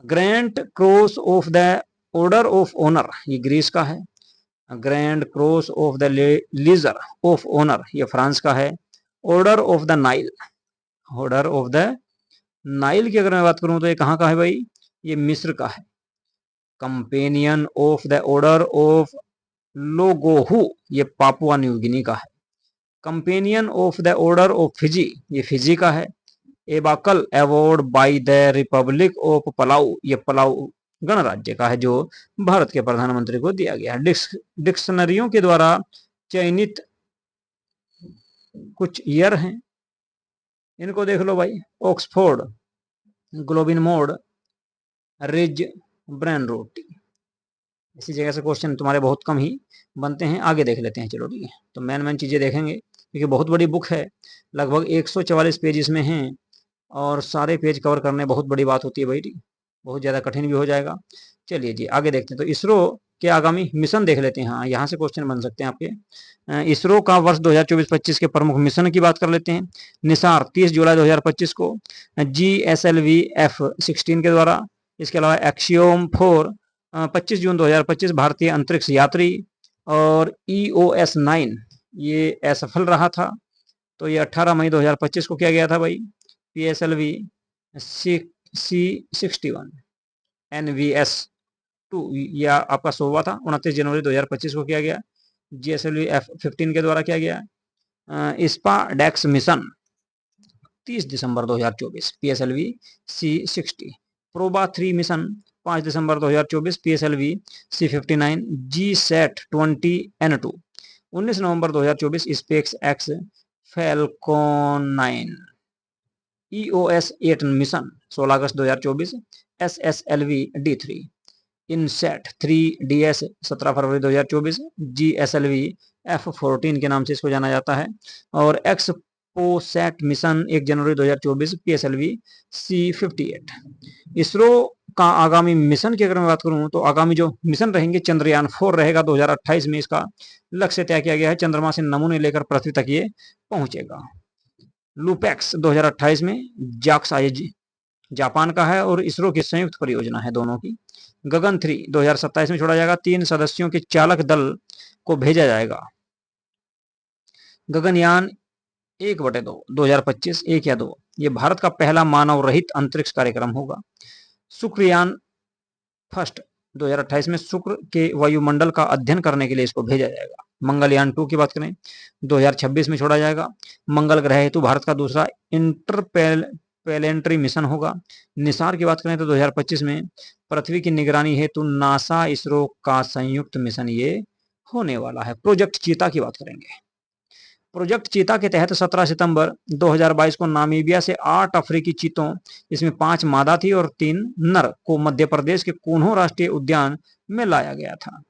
Grand Cross of the order of Honour, ये ग्रीस का है। Grand Cross of the Legion of Honour, ये फ्रांस का है। Order of the Nile, Order of the Nile की अगर मैं बात करूं तो ये कहाँ का है भाई, ये मिस्र का है। Companion of the order of लोगोहू, ये पापुआ न्यू गिनी का है। Companion of the order of Fiji, ये फिजी का है। एबाकल award by the republic of Palau, ये पलाऊ गणराज्य का है जो भारत के प्रधानमंत्री को दिया गया है। डिक्शनरियों के द्वारा चयनित कुछ ईयर हैं, इनको देख लो भाई। ऑक्सफोर्ड, ग्लोबिन मोड, रिज ब्रैन रोटी। इसी जगह से क्वेश्चन तुम्हारे बहुत कम ही बनते हैं। आगे देख लेते हैं, चलो ठीक है। तो मेन चीज़ें देखेंगे, क्योंकि बहुत बड़ी बुक है, लगभग 144 पेज इसमें हैं, और सारे पेज कवर करने बहुत बड़ी बात होती है भाई, ठीक, बहुत ज़्यादा कठिन भी हो जाएगा। चलिए जी आगे देखते हैं। तो इसरो के आगामी मिशन देख लेते हैं। हाँ, यहाँ से क्वेश्चन बन सकते हैं आपके। इसरो का वर्ष 2024-25 के प्रमुख मिशन की बात कर लेते हैं। निसार 30 जुलाई 2025 को GSLV-F-16 के द्वारा, इसके अलावा एक्सियोम 4 25 जून 2025 भारतीय अंतरिक्ष यात्री, और EOS-9 ये असफल रहा था, तो ये 18 मई 2025 को किया गया था भाई। PSLV C61 NVS-2 यह आपका 16 था, 29 जनवरी 2025 को किया गया। GSLV F-15 के द्वारा किया गया। इस्पा डेक्स मिशन 30 दिसंबर 2024 PSLV C60। प्रोबा 3 मिशन 5 दिसंबर 2024 PSLV C59 GSAT-20N2। 19 नवंबर 2024 space x Falcon 9। EOS-8 mission 16 अगस्त 2024 SSLV D3। इनसेट 3DS 17 फरवरी 2024 GSLV F-14 के नाम से इसको जाना जाता है। और एक्सपोसैट मिशन 1 जनवरी 2024 PSLV C58। इसरो का आगामी मिशन की अगर मैं बात करूं, तो आगामी जो मिशन रहेंगे, चंद्रयान 4 रहेगा 2028 में, इसका लक्ष्य तय किया गया है, चंद्रमा से नमूने लेकर पृथ्वी तक ये पहुंचेगा। लुपेक्स 2028 में, जाक्स आई जापान का है, और इसरो की संयुक्त परियोजना है दोनों की। गगन 3 2027 में छोड़ा जाएगा, 3 सदस्यों के चालक दल को भेजा जाएगा। गगनयान 1/2 2025 1 या 2, ये भारत का पहला मानव रहित अंतरिक्ष कार्यक्रम होगा। शुक्रयान फर्स्ट 2028 में शुक्र के वायुमंडल का अध्ययन करने के लिए इसको भेजा जाएगा। मंगलयान 2 की बात करें, 2026 में छोड़ा जाएगा। मंगल ग्रह हेतु भारत का दूसरा इंटरप्लेनेटरी मिशन होगा। निसार की बात करें तो 2025 में पृथ्वी की निगरानी हेतु नासा इसरो का संयुक्त मिशन ये होने वाला है। प्रोजेक्ट चीता की बात करेंगे। प्रोजेक्ट चीता के तहत 17 सितंबर 2022 को नामीबिया से 8 अफ्रीकी चीतों, इसमें 5 मादा थी और 3 नर, को मध्य प्रदेश के कुन्हो राष्ट्रीय उद्यान में लाया गया था,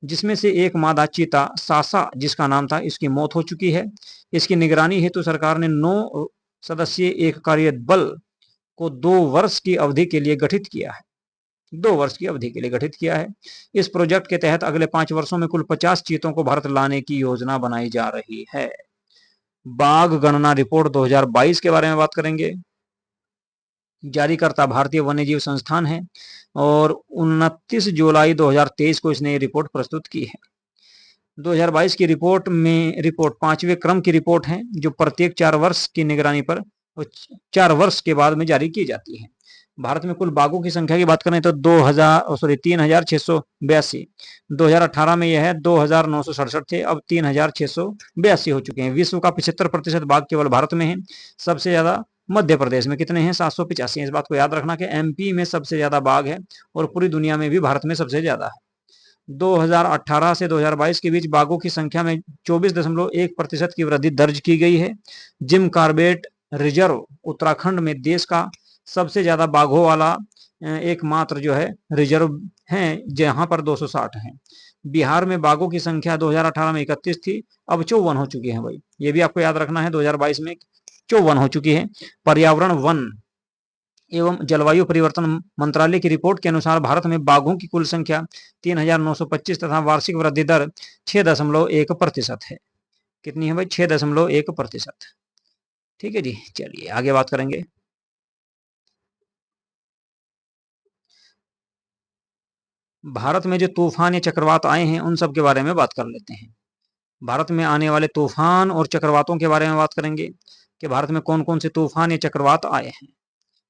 जिसमें से एक मादा चीता सासा जिसका नाम था, इसकी मौत हो चुकी है। इसकी निगरानी हेतु सरकार ने 9 सदस्यीय एक कार्यबल को 2 वर्ष की अवधि के लिए गठित किया है। 2 वर्ष की अवधि के लिए गठित किया है। इस प्रोजेक्ट के तहत अगले 5 वर्षों में कुल 50 चीतों को भारत लाने की योजना बनाई जा रही है। बाघ गणना रिपोर्ट 2022 के बारे में बात करेंगे। जारीकर्ता भारतीय वन्यजीव संस्थान है, और 29 जुलाई 2023 को इसने रिपोर्ट प्रस्तुत की है। 2022 की रिपोर्ट 5वें क्रम की रिपोर्ट है, जो प्रत्येक 4 वर्ष की निगरानी पर 4 वर्ष के बाद में जारी की जाती है। भारत में कुल बाघों की संख्या की बात करें तो 3682। 2018 में यह है 2967 थे, अब 3682 हो चुके हैं। विश्व का 75% बाघ केवल भारत में है। सबसे ज्यादा मध्य प्रदेश में कितने हैं? 785। इस बात को याद रखना कि MP में सबसे ज्यादा बाघ है, और पूरी दुनिया में भी भारत में सबसे ज्यादा है। 2018 से 2022 के बीच बाघों की संख्या में 24.1% की वृद्धि दर्ज की गई है। जिम कॉर्बेट रिजर्व उत्तराखंड में देश का सबसे ज्यादा बाघों वाला एकमात्र जो है रिजर्व है, जहां पर 260 हैं। बिहार में बाघों की संख्या 2018 में 31 थी, अब 54 हो चुकी है भाई, ये भी आपको याद रखना है। 2022 में 54 हो चुकी है। पर्यावरण, वन एवं जलवायु परिवर्तन मंत्रालय की रिपोर्ट के अनुसार भारत में बाघों की कुल संख्या 3925 तथा वार्षिक वृद्धि दर 6.1% है। कितनी है भाई? 6.1%। ठीक है जी, चलिए आगे बात करेंगे। भारत में जो तूफान या चक्रवात आए हैं उन सब के बारे में बात कर लेते हैं। भारत में आने वाले तूफान और चक्रवातों के बारे में बात करेंगे कि भारत में कौन कौन से तूफान या चक्रवात आए हैं।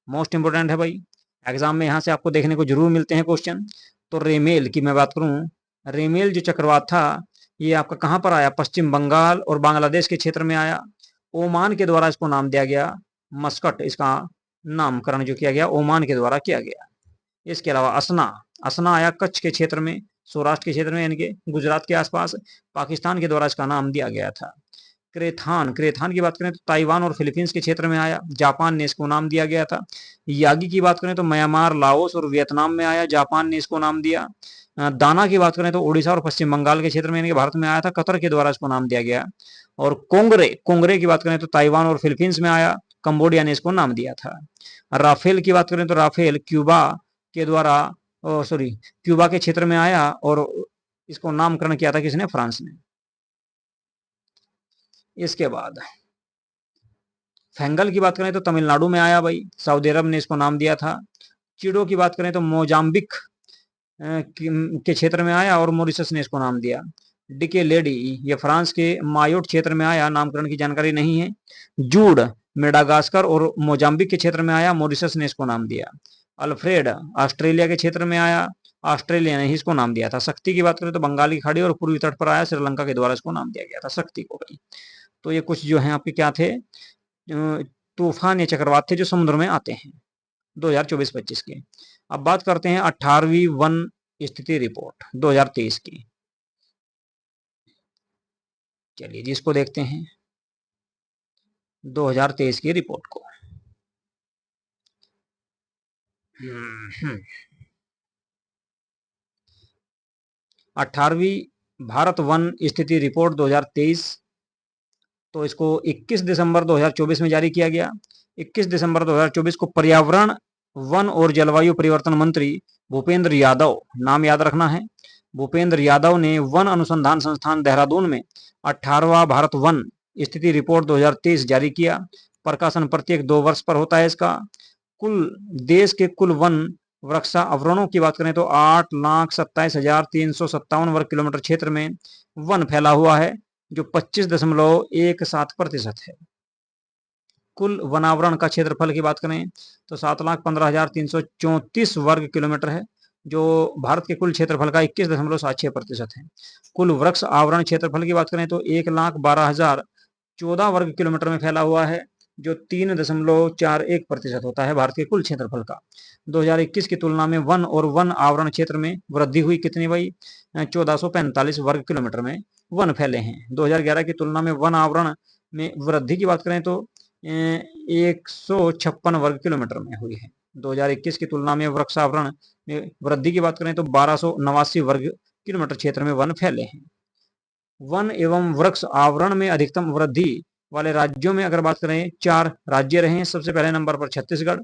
मोस्ट इंपोर्टेंट है भाई, एग्जाम में यहाँ से आपको देखने को जरूर मिलते हैं क्वेश्चन। तो रेमेल की मैं बात करूँ, रेमेल जो चक्रवात था ये आपका कहाँ पर आया? पश्चिम बंगाल और बांग्लादेश के क्षेत्र में आया। ओमान के द्वारा इसको नाम दिया गया मस्कट, इसका नामकरण जो किया गया ओमान के द्वारा किया गया। इसके अलावा असना, असना आया कच्छ के क्षेत्र में, सौराष्ट्र के क्षेत्र में, यानी कि गुजरात के आसपास। पाकिस्तान के द्वारा इसका नाम दिया गया था। क्रेथान, क्रेथान की बात करें तो ताइवान और फिलीपींस के क्षेत्र में आया, जापान ने इसको नाम दिया गया था। यागी की बात करें तो म्यांमार, लाओस और वियतनाम में आया, जापान ने इसको नाम दिया। दाना की बात करें तो उड़ीसा और पश्चिम बंगाल के क्षेत्र में यानी कि भारत में आया था, कतर के द्वारा इसको नाम दिया गया। और कोंगरे, कोंगरे की बात करें तो ताइवान और फिलीपींस में आया, कंबोडिया ने इसको नाम दिया था। राफेल की बात करें तो राफेल क्यूबा के द्वारा, सॉरी, क्यूबा के क्षेत्र में आया और इसको नामकरण किया था किसने? फ्रांस ने। इसके बाद फेंगल की बात करें तो तमिलनाडु में आया भाई, सऊदी अरब ने इसको नाम दिया था। चिड़ो की बात करें तो मोजाम्बिक के क्षेत्र में आया और मॉरिशस ने इसको नाम दिया। डिके लेडी ये फ्रांस के मायोट क्षेत्र में आया, नामकरण की जानकारी नहीं है। जूड मेडागास्कर और मोजाम्बिक के क्षेत्र में आया, मॉरिशस ने इसको नाम दिया। अल्फ्रेड ऑस्ट्रेलिया के क्षेत्र में आया, ऑस्ट्रेलिया ने ही इसको नाम दिया था। शक्ति की बात करें तो बंगाल की खाड़ी और पूर्वी तट पर आया, श्रीलंका के द्वारा इसको नाम दिया गया था शक्ति को भाई। तो ये कुछ जो है आपके क्या थे, तूफान या चक्रवात थे जो समुद्र में आते हैं 2024-25 के। अब बात करते हैं 18वीं वन स्थिति रिपोर्ट 2023 की। चलिए जी इसको देखते हैं 2023 की रिपोर्ट को। 18वीं भारत वन स्थिति रिपोर्ट 2023, तो इसको 21 दिसंबर 2024 में जारी किया गया। 21 दिसंबर 2024 को पर्यावरण, वन और जलवायु परिवर्तन मंत्री भूपेंद्र यादव, नाम याद रखना है, भूपेंद्र यादव ने वन अनुसंधान संस्थान देहरादून में 18वां भारत वन स्थिति रिपोर्ट 2023 जारी किया। प्रकाशन प्रत्येक 2 वर्ष पर होता है इसका। कुल देश के कुल वन वृक्षावरणों की बात करें तो 8,27,357 वर्ग किलोमीटर क्षेत्र में वन फैला हुआ है, जो 25.17% है। कुल वनावरण का क्षेत्रफल की बात करें तो 7,15,334 वर्ग किलोमीटर है, जो भारत के कुल क्षेत्रफल का 21.76% है। कुल वृक्ष आवरण क्षेत्रफल की बात करें तो 1,12,014 वर्ग किलोमीटर में फैला हुआ है, जो 3.41% होता है भारत के कुल क्षेत्रफल का। 2021 की तुलना में वन और वन आवरण क्षेत्र में वृद्धि हुई कितनी भाई? 1445 वर्ग किलोमीटर में वन फैले हैं। 2011 की तुलना में वन आवरण में वृद्धि की बात करें तो 156 वर्ग किलोमीटर में हुई है। 2021 की तुलना में वृक्षावरण में वृद्धि की बात करें तो 1289 वर्ग किलोमीटर क्षेत्र में वन फैले हैं। वन एवं वृक्ष आवरण में अधिकतम वृद्धि वाले राज्यों में अगर बात करें, 4 राज्य रहे हैं। सबसे पहले नंबर पर छत्तीसगढ़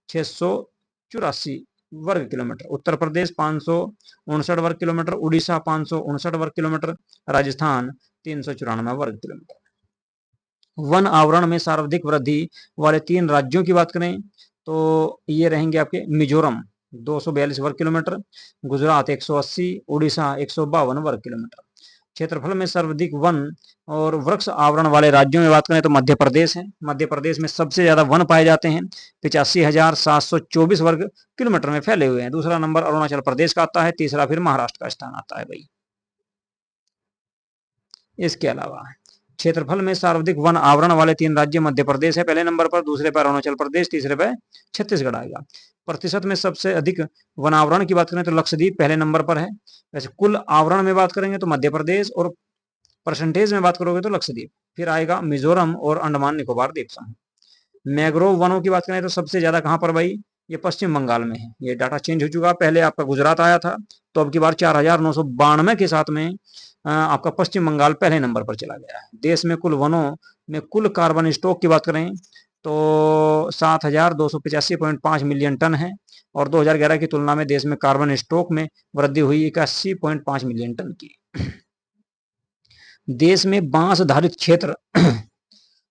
684 वर्ग किलोमीटर, उत्तर प्रदेश 559 वर्ग किलोमीटर, उड़ीसा 559 वर्ग किलोमीटर, राजस्थान 394 वर्ग किलोमीटर। वन आवरण में सर्वाधिक वृद्धि वाले 3 राज्यों की बात करें तो ये रहेंगे आपके मिजोरम 242 वर्ग किलोमीटर, गुजरात 180, उड़ीसा 152 वर्ग किलोमीटर। क्षेत्रफल में सर्वाधिक वन और वृक्ष आवरण वाले राज्यों में बात करें तो मध्य प्रदेश है। मध्य प्रदेश में सबसे ज्यादा वन पाए जाते हैं, 85,724 वर्ग किलोमीटर में फैले हुए हैं। दूसरा नंबर अरुणाचल प्रदेश का आता है, तीसरा फिर महाराष्ट्र का स्थान आता है भाई। इसके अलावा क्षेत्रफल में सर्वाधिक वन आवरण वाले 3 राज्य मध्य प्रदेश है पहले नंबर पर, दूसरे पर अरुणाचल प्रदेश, तीसरे पर छत्तीसगढ़ आएगा। प्रतिशत में सबसे अधिक वन आवरण की बात करें तो लक्षद्वीप पहले नंबर पर है। वैसे कुल आवरण में बात करेंगे तो मध्य प्रदेश, और परसेंटेज में बात करोगे तो लक्षद्वीप, फिर आएगा मिजोरम और अंडमान निकोबार द्वीप समूह। मैग्रोव वनों की बात करें तो सबसे ज्यादा कहां पर भाई? ये पश्चिम बंगाल में है। ये डाटा चेंज हो चुका, पहले आपका गुजरात आया था, तो अब की बार 4,992 के साथ में आपका पश्चिम बंगाल पहले नंबर पर चला गया है। देश में कुल वनों में कुल कार्बन स्टॉक की बात करें तो 7,285.5 मिलियन टन है, और 2011 की तुलना में देश में कार्बन स्टॉक में वृद्धि हुई 81.5 मिलियन टन की। देश में बांस धारित क्षेत्र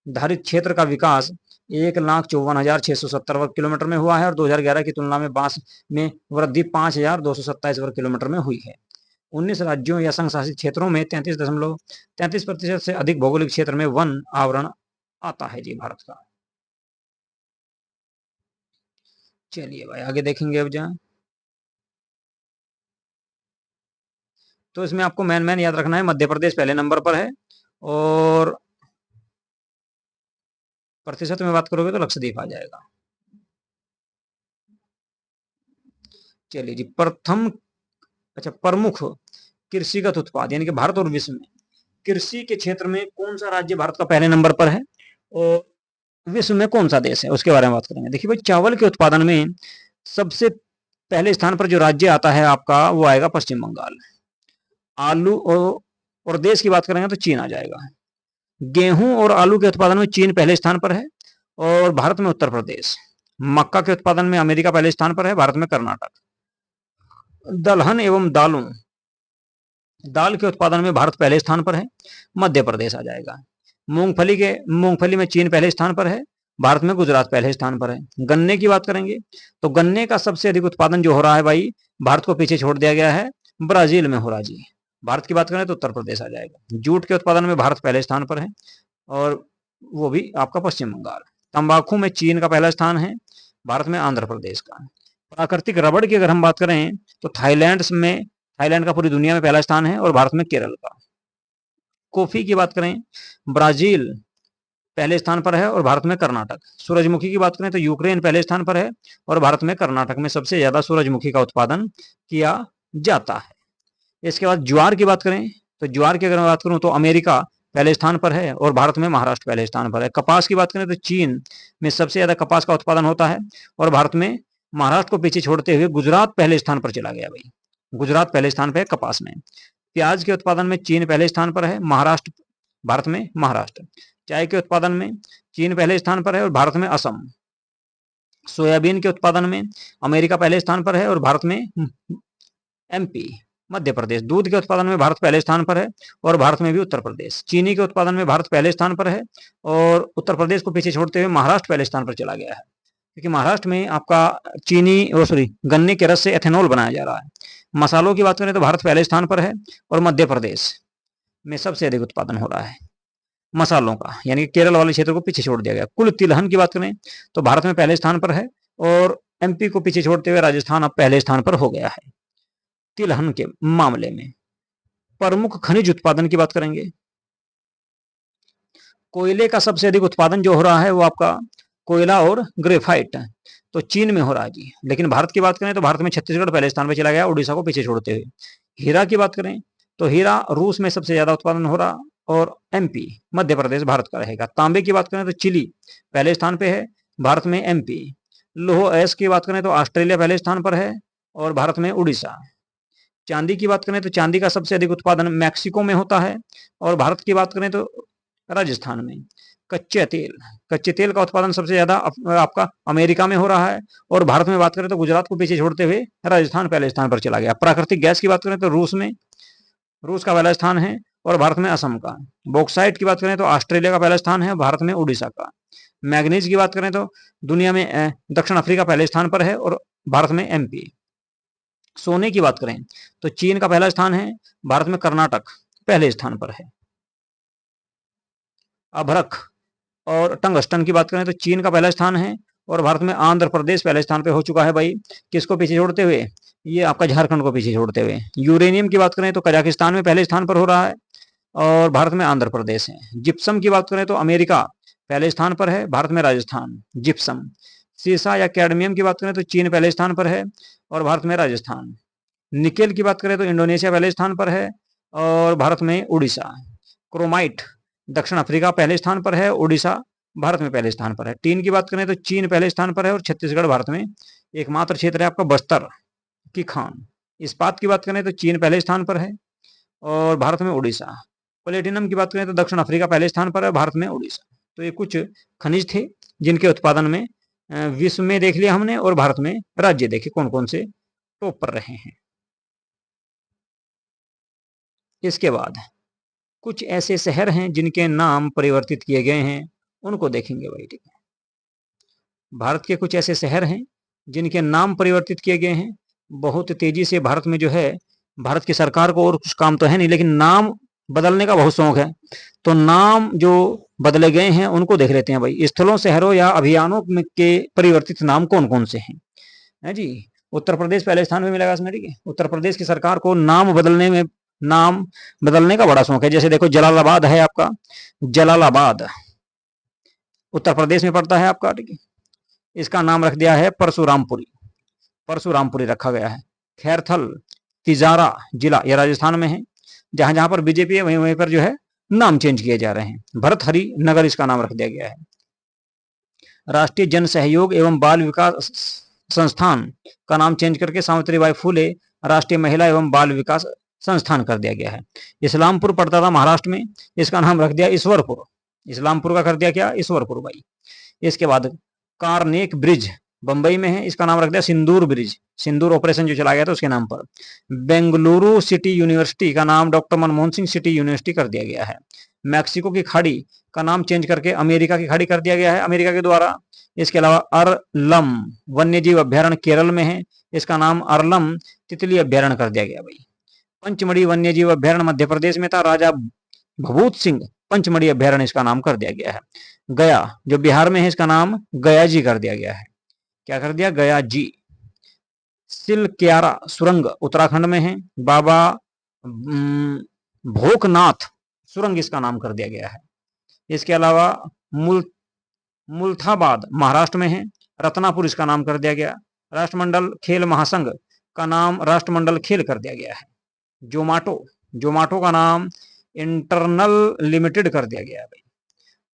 धारित क्षेत्र का विकास 1,54,670 वर्ग किलोमीटर में हुआ है, और 2011 की तुलना में बांस में वृद्धि 5,227 वर्ग किलोमीटर में हुई है। 19 राज्यों या संघ शासित क्षेत्रों में 33.33% से अधिक भौगोलिक क्षेत्र में वन आवरण आता है जी भारत का। चलिए भाई आगे देखेंगे अब जहाँ, तो इसमें आपको मैन याद रखना है, मध्य प्रदेश पहले नंबर पर है, और प्रतिशत में बात करोगे तो लक्षद्वीप आ जाएगा। चलिए जी प्रमुख कृषिगत उत्पाद यानी कि भारत और विश्व में कृषि के क्षेत्र में कौन सा राज्य भारत का पहले नंबर पर है और विश्व में कौन सा देश है, उसके बारे में बात करेंगे। देखिए भाई, चावल के उत्पादन में सबसे पहले स्थान पर जो राज्य आता है आपका, वो आएगा पश्चिम बंगाल। आलू और देश की बात करेंगे तो चीन आ जाएगा। गेहूं और आलू के उत्पादन में चीन पहले स्थान पर है और भारत में उत्तर प्रदेश। मक्का के उत्पादन में अमेरिका पहले स्थान पर है, भारत में कर्नाटक। दलहन एवं दाल के उत्पादन में भारत पहले स्थान पर है, मध्य प्रदेश आ जाएगा। मूंगफली में चीन पहले स्थान पर है, भारत में गुजरात पहले स्थान पर है। गन्ने की बात करेंगे तो गन्ने का सबसे अधिक उत्पादन जो हो रहा है भाई, भारत को पीछे छोड़ दिया गया है, ब्राजील में हो रहा जी। भारत की बात करें तो उत्तर प्रदेश आ जाएगा। जूट के उत्पादन में भारत पहले स्थान पर है और वो भी आपका पश्चिम बंगाल। तंबाकू में चीन का पहला स्थान है, भारत में आंध्र प्रदेश का। प्राकृतिक रबड़ की अगर हम बात करें तो थाईलैंड का पूरी दुनिया में पहला स्थान है और भारत में केरल का। कॉफी की बात करें, ब्राजील पहले स्थान पर है और भारत में कर्नाटक। सूरजमुखी की बात करें तो यूक्रेन पहले स्थान पर है और भारत में कर्नाटक में सबसे ज्यादा सूरजमुखी का उत्पादन किया जाता है। इसके बाद ज्वार की बात करें तो ज्वार की अगर मैं बात करूं तो अमेरिका पहले स्थान पर है और भारत में महाराष्ट्र पहले स्थान पर है। कपास की बात करें तो चीन में सबसे ज्यादा कपास का उत्पादन होता है और भारत में महाराष्ट्र को पीछे छोड़ते हुए गुजरात पहले स्थान पर चला गया भाई। गुजरात पहले स्थान पर है कपास में। प्याज के उत्पादन में चीन पहले स्थान पर है, भारत में महाराष्ट्र। चाय के उत्पादन में चीन पहले स्थान पर है और भारत में असम। सोयाबीन के उत्पादन में अमेरिका पहले स्थान पर है और भारत में एमपी मध्य प्रदेश। दूध के उत्पादन में भारत पहले स्थान पर है और भारत में भी उत्तर प्रदेश। चीनी के उत्पादन में भारत पहले स्थान पर है और उत्तर प्रदेश को पीछे छोड़ते हुए महाराष्ट्र पहले स्थान पर चला गया है, क्योंकि महाराष्ट्र में आपका गन्ने के रस से एथेनॉल बनाया जा रहा है। मसालों की बात करें तो भारत पहले स्थान पर है और मध्य प्रदेश में सबसे अधिक उत्पादन हो रहा है मसालों का, यानी कि केरल वाले क्षेत्र को पीछे छोड़ दिया गया। कुल तिलहन की बात करें तो भारत में पहले स्थान पर है और एमपी को पीछे छोड़ते हुए राजस्थान अब पहले स्थान पर हो गया है तिलहन के मामले में। प्रमुख खनिज उत्पादन की बात करेंगे, कोयले का सबसे अधिक उत्पादन जो हो रहा है वो आपका कोयला और ग्रेफाइट तो चीन में हो रहा है जी। लेकिन भारत की बात करें तो भारत में छत्तीसगढ़ पहले स्थान पर चला गया, उड़ीसा को पीछे छोड़ते हुए। हीरा की बात करें तो हीरा रूस में सबसे ज्यादा उत्पादन हो रहा और एमपी मध्य प्रदेश भारत का रहेगा। तांबे की बात करें तो चिली पहले स्थान पे है, भारत में एमपी। लोह अयस्क की बात करें तो ऑस्ट्रेलिया पहले स्थान पर है और भारत में उड़ीसा। चांदी की बात करें तो चांदी का सबसे अधिक उत्पादन मैक्सिको में होता है और भारत की बात करें तो राजस्थान में। कच्चे तेल का उत्पादन सबसे ज्यादा आपका अमेरिका में हो रहा है और भारत में बात करें तो गुजरात को पीछे छोड़ते हुए राजस्थान पहले स्थान पर चला गया। प्राकृतिक गैस की बात करें तो रूस का पहला स्थान है और भारत में असम का। बॉक्साइट की बात करें तो ऑस्ट्रेलिया का पहला स्थान है, भारत में उड़ीसा का। मैग्नीज की बात करें तो दुनिया में दक्षिण अफ्रीका पहले स्थान पर है और भारत में एमपी। सोने की बात करें तो चीन का पहला स्थान है, भारत में कर्नाटक पहले स्थान पर है। अभ्रक और टंगस्टन की बात करें तो चीन का पहला स्थान है और भारत में आंध्र प्रदेश पहले स्थान पे हो चुका है भाई। किसको पीछे छोड़ते हुए? ये आपका झारखंड को पीछे छोड़ते हुए। यूरेनियम की बात करें तो कजाकिस्तान में पहले स्थान पर हो रहा है और भारत में आंध्र प्रदेश है। जिप्सम की बात करें तो अमेरिका पहले स्थान पर है, भारत में राजस्थान जिप्सम। सीसा या कैडमियम की बात करें तो चीन पहले स्थान पर है और भारत में राजस्थान। निकेल की बात करें तो इंडोनेशिया पहले स्थान पर है और भारत में उड़ीसा। क्रोमाइट दक्षिण अफ्रीका पहले स्थान पर है, उड़ीसा भारत में पहले स्थान पर है। टीन की बात करें तो चीन पहले स्थान पर है और छत्तीसगढ़ भारत में एकमात्र क्षेत्र है आपका बस्तर की खान। इस्पात की बात करें तो चीन पहले स्थान पर है और भारत में उड़ीसा। प्लेटिनम की बात करें तो दक्षिण अफ्रीका पहले स्थान पर है, भारत में उड़ीसा। तो ये कुछ खनिज थे जिनके उत्पादन में विश्व में देख लिया हमने और भारत में राज्य देखे कौन कौन से टॉप पर रहे हैं। इसके बाद कुछ ऐसे शहर हैं जिनके नाम परिवर्तित किए गए हैं, उनको देखेंगे भाई। ठीक है, भारत के कुछ ऐसे शहर हैं जिनके नाम परिवर्तित किए गए हैं। बहुत तेजी से भारत में जो है, भारत की सरकार को और कुछ काम तो है नहीं लेकिन नाम बदलने का बहुत शौक है, तो नाम जो बदले गए हैं उनको देख लेते हैं भाई। स्थलों, शहरों या अभियानों के परिवर्तित नाम कौन कौन से हैं, है जी। उत्तर प्रदेश पहले स्थान में मिलेगा इसमें। ठीक है, उत्तर प्रदेश की सरकार को नाम बदलने का बड़ा शौक है। जैसे देखो जलालाबाद है आपका, जलालाबाद उत्तर प्रदेश में पड़ता है आपका। ठीक है, इसका नाम रख दिया है परशुरामपुरी रखा गया है। खैरथल तिजारा जिला, यह राजस्थान में है। जहां जहां पर बीजेपी है वहीं वहीं पर जो है नाम चेंज किए जा रहे हैं। भर्तहरि नगर इसका नाम रख दिया गया है। राष्ट्रीय जन सहयोग एवं बाल विकास संस्थान का नाम चेंज करके सावित्रीबाई फुले राष्ट्रीय महिला एवं बाल विकास संस्थान कर दिया गया है। इस्लामपुर पड़ता था महाराष्ट्र में, इसका नाम रख दिया ईश्वरपुर। इस्लामपुर का कर दिया क्या, ईश्वरपुर भाई। इसके बाद कार्नेक ब्रिज बंबई में है, इसका नाम रख दिया सिंदूर ब्रिज, सिंदूर ऑपरेशन जो चला गया था उसके नाम पर। बेंगलुरु सिटी यूनिवर्सिटी का नाम doctor Manmohan Singh city university कर दिया गया है। मैक्सिको की खाड़ी का नाम चेंज करके अमेरिका की खाड़ी कर दिया गया है अमेरिका के द्वारा। इसके अलावा अरलम वन्यजीव अभ्यारण्य केरल में है, इसका नाम अरलम तितली अभ्यारण्य कर दिया गया भाई। पंचमढ़ी वन्यजीव अभ्यारण्य मध्य प्रदेश में था, राजा भभूत सिंह पंचमढ़ी अभ्यारण्य इसका नाम कर दिया गया है। गया जो बिहार में है, इसका नाम गया जी कर दिया गया है। क्या कर दिया, गया जी। सिलक्यारा सुरंग उत्तराखंड में है, बाबा भोकनाथ सुरंग इसका नाम कर दिया गया है। इसके अलावा मुल्ताबाद महाराष्ट्र में है, रत्नापुर इसका नाम कर दिया गया। राष्ट्रमंडल खेल महासंघ का नाम राष्ट्रमंडल खेल कर दिया गया है। जोमाटो का नाम इंटरनल लिमिटेड कर दिया गया है भाई।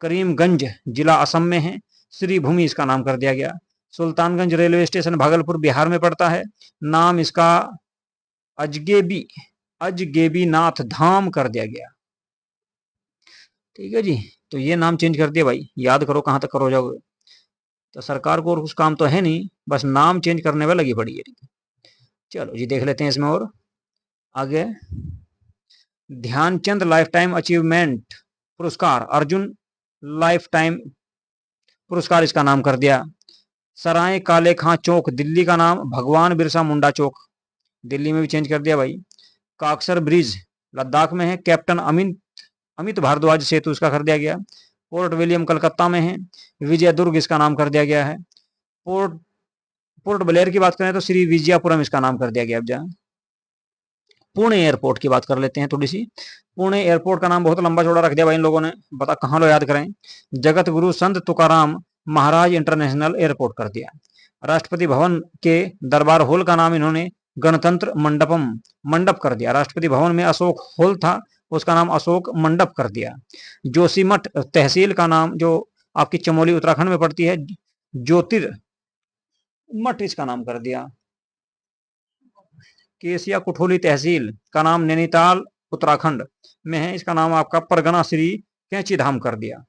करीमगंज जिला असम में है, श्रीभूमि इसका नाम कर दिया गया। सुल्तानगंज रेलवे स्टेशन भागलपुर बिहार में पड़ता है, नाम इसका अजगेबी नाथ धाम कर दिया गया। ठीक है जी, तो ये नाम चेंज कर दिया भाई, याद करो कहां तक करो जाओगे। तो सरकार को और कुछ काम तो है नहीं, बस नाम चेंज करने में लगी पड़ी है। चलो जी देख लेते हैं इसमें और आगे। ध्यानचंद लाइफ टाइम अचीवमेंट पुरस्कार, अर्जुन लाइफ टाइम पुरस्कार इसका नाम कर दिया। सराय काले खां चौक दिल्ली का नाम भगवान बिरसा मुंडा चौक दिल्ली में भी चेंज कर दिया भाई। काकसर ब्रिज लद्दाख में है, कैप्टन अमित भारद्वाज सेतु इसका कर दिया गया। पोर्ट विलियम कलकत्ता में है, विजय दुर्ग इसका नाम कर दिया गया है। पोर्ट ब्लेयर की बात करें तो श्री विजयपुरम इसका नाम कर दिया गया। अब जहाँ पुणे एयरपोर्ट की बात कर लेते हैं थोड़ी सी। पुणे एयरपोर्ट का नाम बहुत लंबा चौड़ा रख दिया भाई इन लोगों ने, बता कहाँ लो याद करें। जगत गुरु संत तुकाराम महाराज इंटरनेशनल एयरपोर्ट कर दिया। राष्ट्रपति भवन के दरबार हॉल का नाम इन्होंने गणतंत्र मंडप कर दिया। राष्ट्रपति भवन में अशोक हॉल था, उसका नाम अशोक मंडप कर दिया। जोशीमठ तहसील का नाम जो आपकी चमोली उत्तराखंड में पड़ती है, ज्योतिर्मठ इसका नाम कर दिया। केसिया कुठोली तहसील का नाम नैनीताल उत्तराखंड में है, इसका नाम आपका परगना श्री कैंची धाम कर दिया।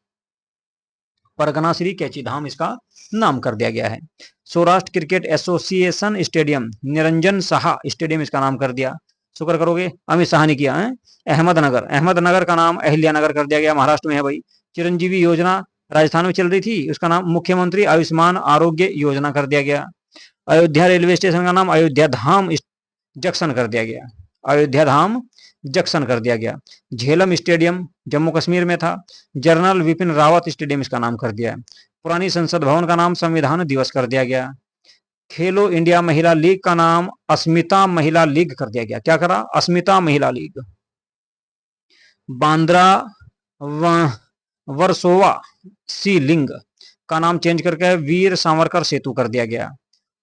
परगना श्री कैंची धाम इसका नाम कर दिया गया है। Saurashtra cricket association stadium Niranjan Shah stadium इसका नाम कर दिया। शुक्र करोगे अमित शाह ने किया है। अहमदनगर का नाम अहिल्यानगर कर दिया गया, महाराष्ट्र में है भाई। चिरंजीवी योजना राजस्थान में चल रही थी, उसका नाम मुख्यमंत्री आयुष्मान आरोग्य योजना कर दिया गया। अयोध्या रेलवे स्टेशन का नाम अयोध्या धाम जंक्शन कर दिया गया। अयोध्या धाम जंक्शन कर दिया गया। झेलम स्टेडियम जम्मू कश्मीर में था, जनरल विपिन रावत स्टेडियम इसका नाम कर दिया। पुरानी संसद भवन का नाम संविधान दिवस कर दिया गया। खेलो इंडिया महिला लीग का नाम अस्मिता महिला लीग कर दिया गया। क्या करा, अस्मिता महिला लीग। बांद्रा वर्सोवा सी लिंग का नाम चेंज करके वीर सावरकर सेतु कर दिया गया।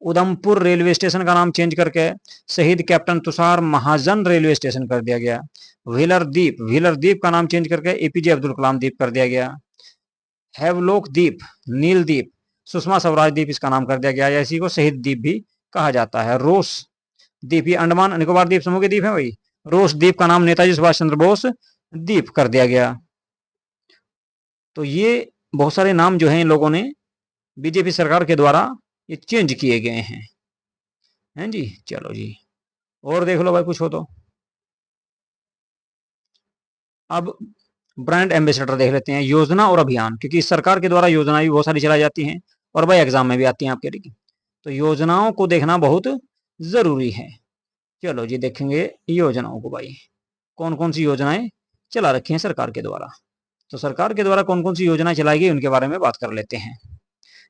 उधमपुर रेलवे स्टेशन का नाम चेंज करके शहीद कैप्टन तुषार महाजन रेलवे स्टेशन कर दिया गया। व्हीलर द्वीप का नाम चेंज करके एपीजे अब्दुल कलाम द्वीप कर दिया गया। हैवलॉक द्वीप, नील द्वीप, सुषमा स्वराज द्वीप इसका नाम कर दिया गया, इसी को शहीद द्वीप भी कहा जाता है। रोस द्वीप, ये अंडमान निकोबार द्वीप समूह के द्वीप है भाई। रोस द्वीप का नाम नेताजी सुभाष चंद्र बोस द्वीप कर दिया गया। तो ये बहुत सारे नाम जो हैं इन लोगों ने बीजेपी सरकार के द्वारा ये चेंज किए गए हैं जी। चलो जी और देख लो भाई कुछ हो तो। अब ब्रांड एम्बेसडर देख लेते हैं, योजना और अभियान, क्योंकि सरकार के द्वारा योजनाएं भी बहुत सारी चलाई जाती हैं और भाई एग्जाम में भी आती हैं आपके लिए, तो योजनाओं को देखना बहुत जरूरी है। चलो जी देखेंगे योजनाओं को भाई, कौन कौन सी योजनाएं चला रखी हैं सरकार के द्वारा। तो सरकार के द्वारा कौन कौन सी योजनाएं चलाई गई उनके बारे में बात कर लेते हैं।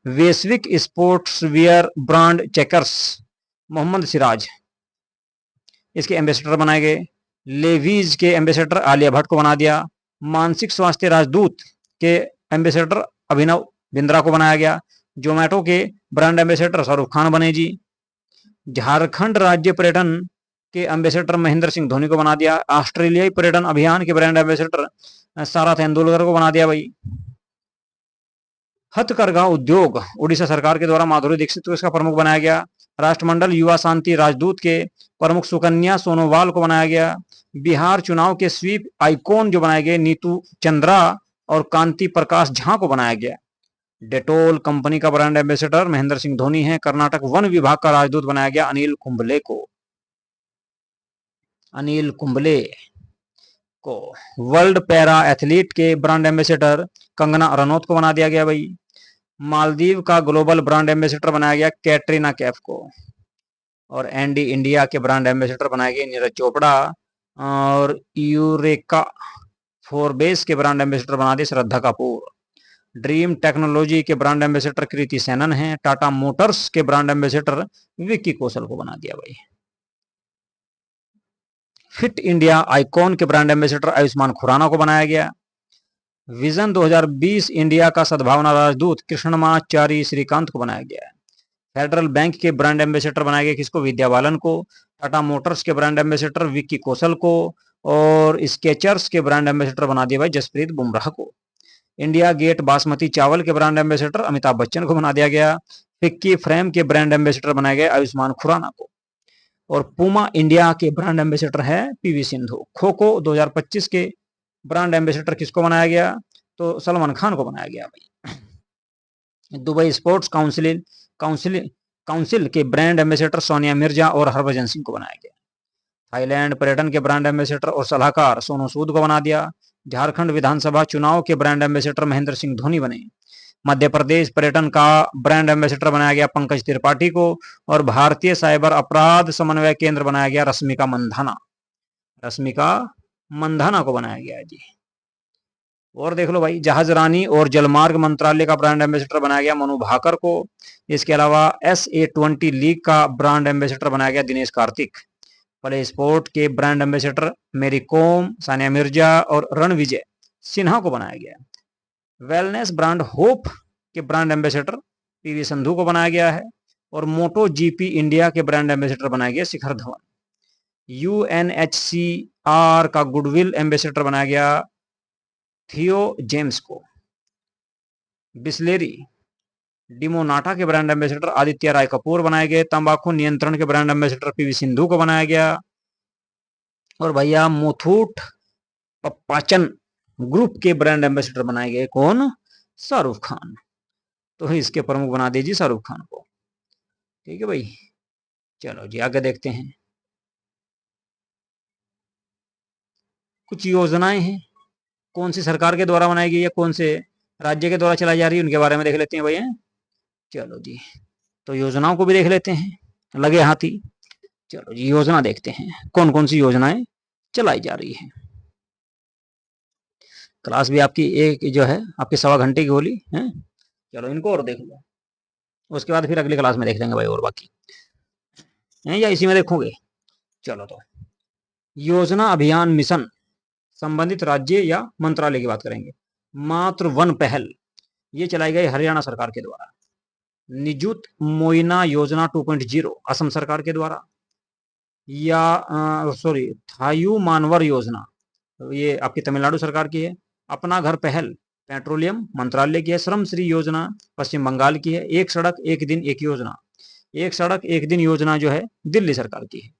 वैश्विक sports wear brand Checkers Mohammed Siraj इसके एम्बेसडर बनाए गए। लेवीज के एम्बेसडर आलिया भट्ट को बना दिया। मानसिक स्वास्थ्य राजदूत के एम्बेसडर अभिनव बिंद्रा को बनाया गया। जोमेटो के ब्रांड एम्बेसडर शाहरुख खान बने जी। झारखंड राज्य पर्यटन के एम्बेसडर महेंद्र सिंह धोनी को बना दिया। ऑस्ट्रेलियाई पर्यटन अभियान के ब्रांड एम्बेसडर सारा तेंदुलकर को बना दिया भाई। हथकरघा उद्योग उड़ीसा सरकार के द्वारा माधुरी दीक्षित को इसका प्रमुख बनाया गया। राष्ट्रमंडल युवा शांति राजदूत के प्रमुख सुकन्या सोनोवाल को बनाया गया। बिहार चुनाव के स्वीप आइकॉन जो बनाए गए नीतू चंद्रा और कांति प्रकाश झा को बनाया गया। डेटोल कंपनी का ब्रांड एम्बेसडर महेंद्र सिंह धोनी है। कर्नाटक वन विभाग का राजदूत बनाया गया अनिल कुंबले को। वर्ल्ड पैरा एथलीट के ब्रांड एम्बेसडर कंगना रनौत को बना दिया गया भाई। मालदीव का ग्लोबल ब्रांड एम्बेसडर बनाया गया कैटरीना कैफ को। और एनडी इंडिया के ब्रांड एम्बेसडर बनाए गए नीरज चोपड़ा। और यूरेका फोरबेस के ब्रांड एम्बेसडर बना दिए श्रद्धा कपूर। ड्रीम टेक्नोलॉजी के ब्रांड एम्बेसडर कृति सेनन है। टाटा मोटर्स के ब्रांड एम्बेसडर विक्की कौशल को बना दिया भाई। फिट इंडिया आइकॉन के ब्रांड एम्बेसडर आयुष्मान खुराना को बनाया गया। विजन 2020 इंडिया का सद्भावना राजदूत कृष्णमाचारी श्रीकांत को बनाया गया है। फेडरल बैंक के ब्रांड एम्बेसडर बनाया गया किसको? विद्या बालन को। टाटा मोटर्स के ब्रांड एम्बेसडर विक्की कौशल को। और स्केचर्स के ब्रांड एम्बेसडर बना दिया भाई जसप्रीत बुमराह को। इंडिया गेट बासमती चावल के ब्रांड एम्बेसडर अमिताभ बच्चन को बना दिया गया। फिक्की फ्रेम के ब्रांड एम्बेसडर बनाए गए आयुष्मान खुराना को। और पूमा इंडिया के ब्रांड एम्बेसडर है पीवी सिंधु। खो खो 2025 के ब्रांड एम्बेसडर किसको बनाया गया? तो सलमान खान को बनाया गया भाई। दुबई स्पोर्ट्स काउंसिल के ब्रांड एम्बेसडर सोनिया मिर्जा और हरभजन सिंह को बनाया गया। थाईलैंड पर्यटन के ब्रांड एम्बेसडर और सलाहकार सोनू सूद को बना दिया। झारखंड विधानसभा चुनाव के ब्रांड एम्बेसडर महेंद्र सिंह धोनी बने। मध्य प्रदेश पर्यटन का ब्रांड एम्बेसडर बनाया गया पंकज त्रिपाठी को। और भारतीय साइबर अपराध समन्वय केंद्र बनाया गया रश्मिका मंधाना को बनाया गया जी। और देख लो भाई, जहाज रानी और जलमार्ग मंत्रालय का ब्रांड एम्बेसडर बनाया गया मनु भाकर को। इसके अलावा SA20 लीग का ब्रांड एम्बेसडर बनाया गया दिनेश कार्तिक। प्ले स्पोर्ट के ब्रांड एम्बेसडर मेरी कोम, सानिया मिर्जा और रणविजय सिन्हा को बनाया गया। वेलनेस ब्रांड होप के ब्रांड एम्बेसडर पीवी संधू को बनाया गया है। और मोटो जीपी इंडिया के ब्रांड एम्बेसडर बनाया गया शिखर धवन। UNHCR का गुडविल एम्बेसडर बनाया गया थियो जेम्स को। बिस्लेरी डिमोनाटा के ब्रांड एम्बेसडर आदित्य राय कपूर बनाए गए। तंबाकू नियंत्रण के ब्रांड एम्बेसडर पीवी सिंधु को बनाया गया। और भैया मुथूट पप्पाचन ग्रुप के ब्रांड एम्बेसडर बनाए गए कौन? शाहरुख खान। तो इसके प्रमुख बना दीजिए शाहरुख खान को। ठीक है भाई, चलो जी आगे देखते हैं। कुछ योजनाएं हैं कौन सी सरकार के द्वारा बनाई गई है, कौन से राज्य के द्वारा चलाई जा रही है, उनके बारे में देख लेते हैं भैया। चलो जी, तो योजनाओं को भी देख लेते हैं, लगे हाथी। चलो जी योजना देखते हैं कौन कौन सी योजनाएं चलाई जा रही है। क्लास भी आपकी एक जो है आपकी 1.25 घंटे की होली है। चलो इनको और देख लो, उसके बाद फिर अगली क्लास में देख लेंगे भाई और बाकी है, या इसी में देखोगे। चलो तो योजना अभियान मिशन संबंधित राज्य या मंत्रालय की बात करेंगे। मातृ वन पहल ये चलाई गई हरियाणा सरकार के द्वारा। निजुत मोइना योजना 2.0 असम सरकार के द्वारा। या थायू मानवर योजना ये आपकी तमिलनाडु सरकार की है। अपना घर पहल पेट्रोलियम मंत्रालय की है। श्रम श्री योजना पश्चिम बंगाल की है। एक सड़क एक दिन एक योजना, एक सड़क एक दिन योजना जो है दिल्ली सरकार की है।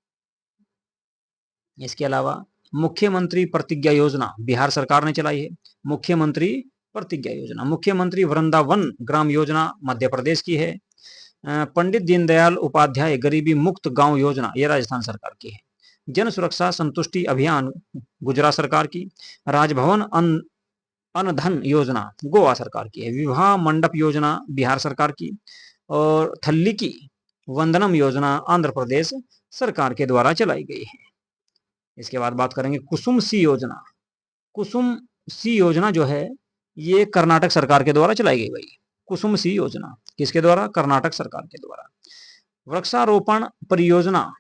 इसके अलावा मुख्यमंत्री प्रतिज्ञा योजना बिहार सरकार ने चलाई है। मुख्यमंत्री प्रतिज्ञा योजना, मुख्यमंत्री वृंदावन ग्राम योजना मध्य प्रदेश की है। पंडित दीनदयाल उपाध्याय गरीबी मुक्त गांव योजना ये राजस्थान सरकार की है। जन सुरक्षा संतुष्टि अभियान गुजरात सरकार की। राजभवन अनधन योजना गोवा सरकार की है। विवाह मंडप योजना बिहार सरकार की। और थल्ली की वंदनम योजना आंध्र प्रदेश सरकार के द्वारा चलाई गई है। इसके बाद बात करेंगे कुसुम सी योजना। कुसुम सी योजना जो है ये कर्नाटक सरकार के द्वारा चलाई गई भाई। कुसुम सी योजना किसके द्वारा? कर्नाटक सरकार के द्वारा। वृक्षारोपण परियोजना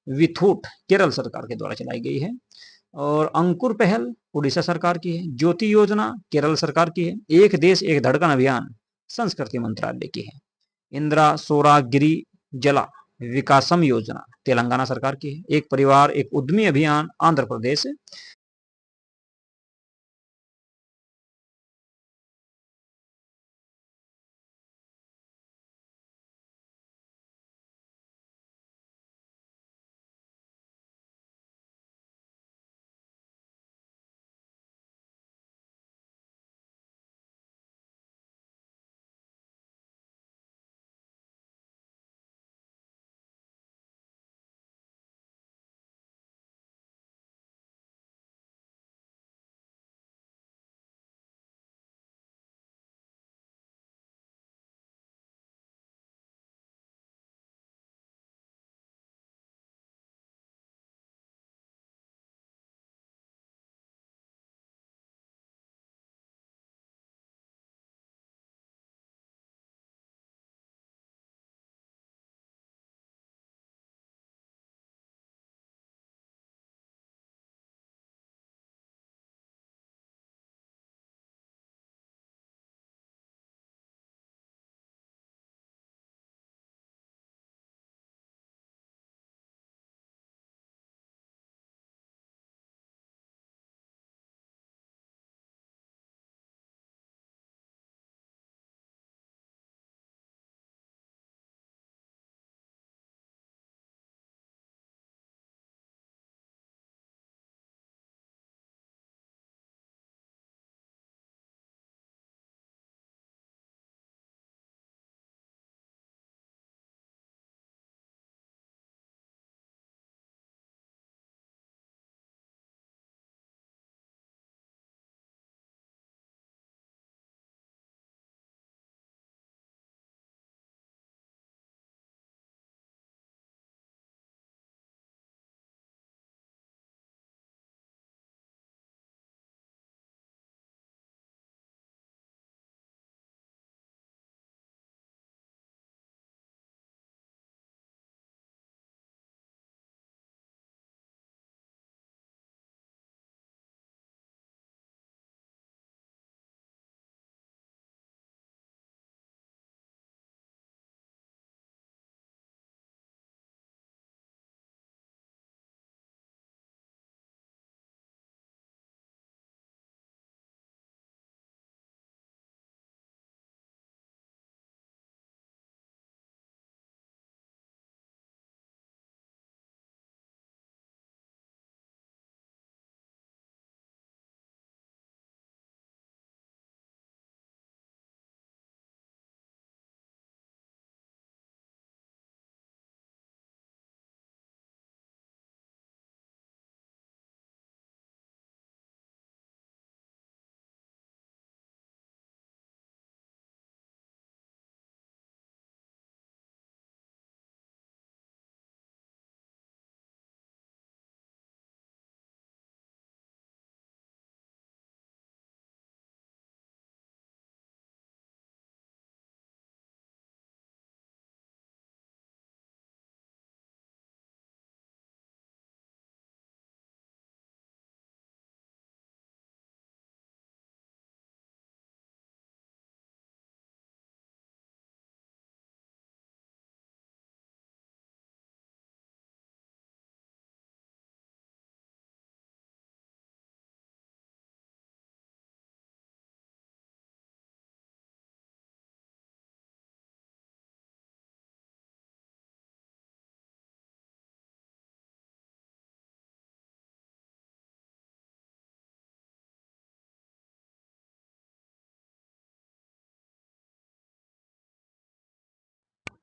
विथूट केरल सरकार के द्वारा चलाई गई है। और अंकुर पहल उड़ीसा सरकार की है। ज्योति योजना केरल सरकार की है। एक देश एक धड़कन अभियान संस्कृति मंत्रालय की है। इंदिरा सोरागिरी जला विकासम योजना तेलंगाना सरकार की है। एक परिवार एक उद्यमी अभियान आंध्र प्रदेश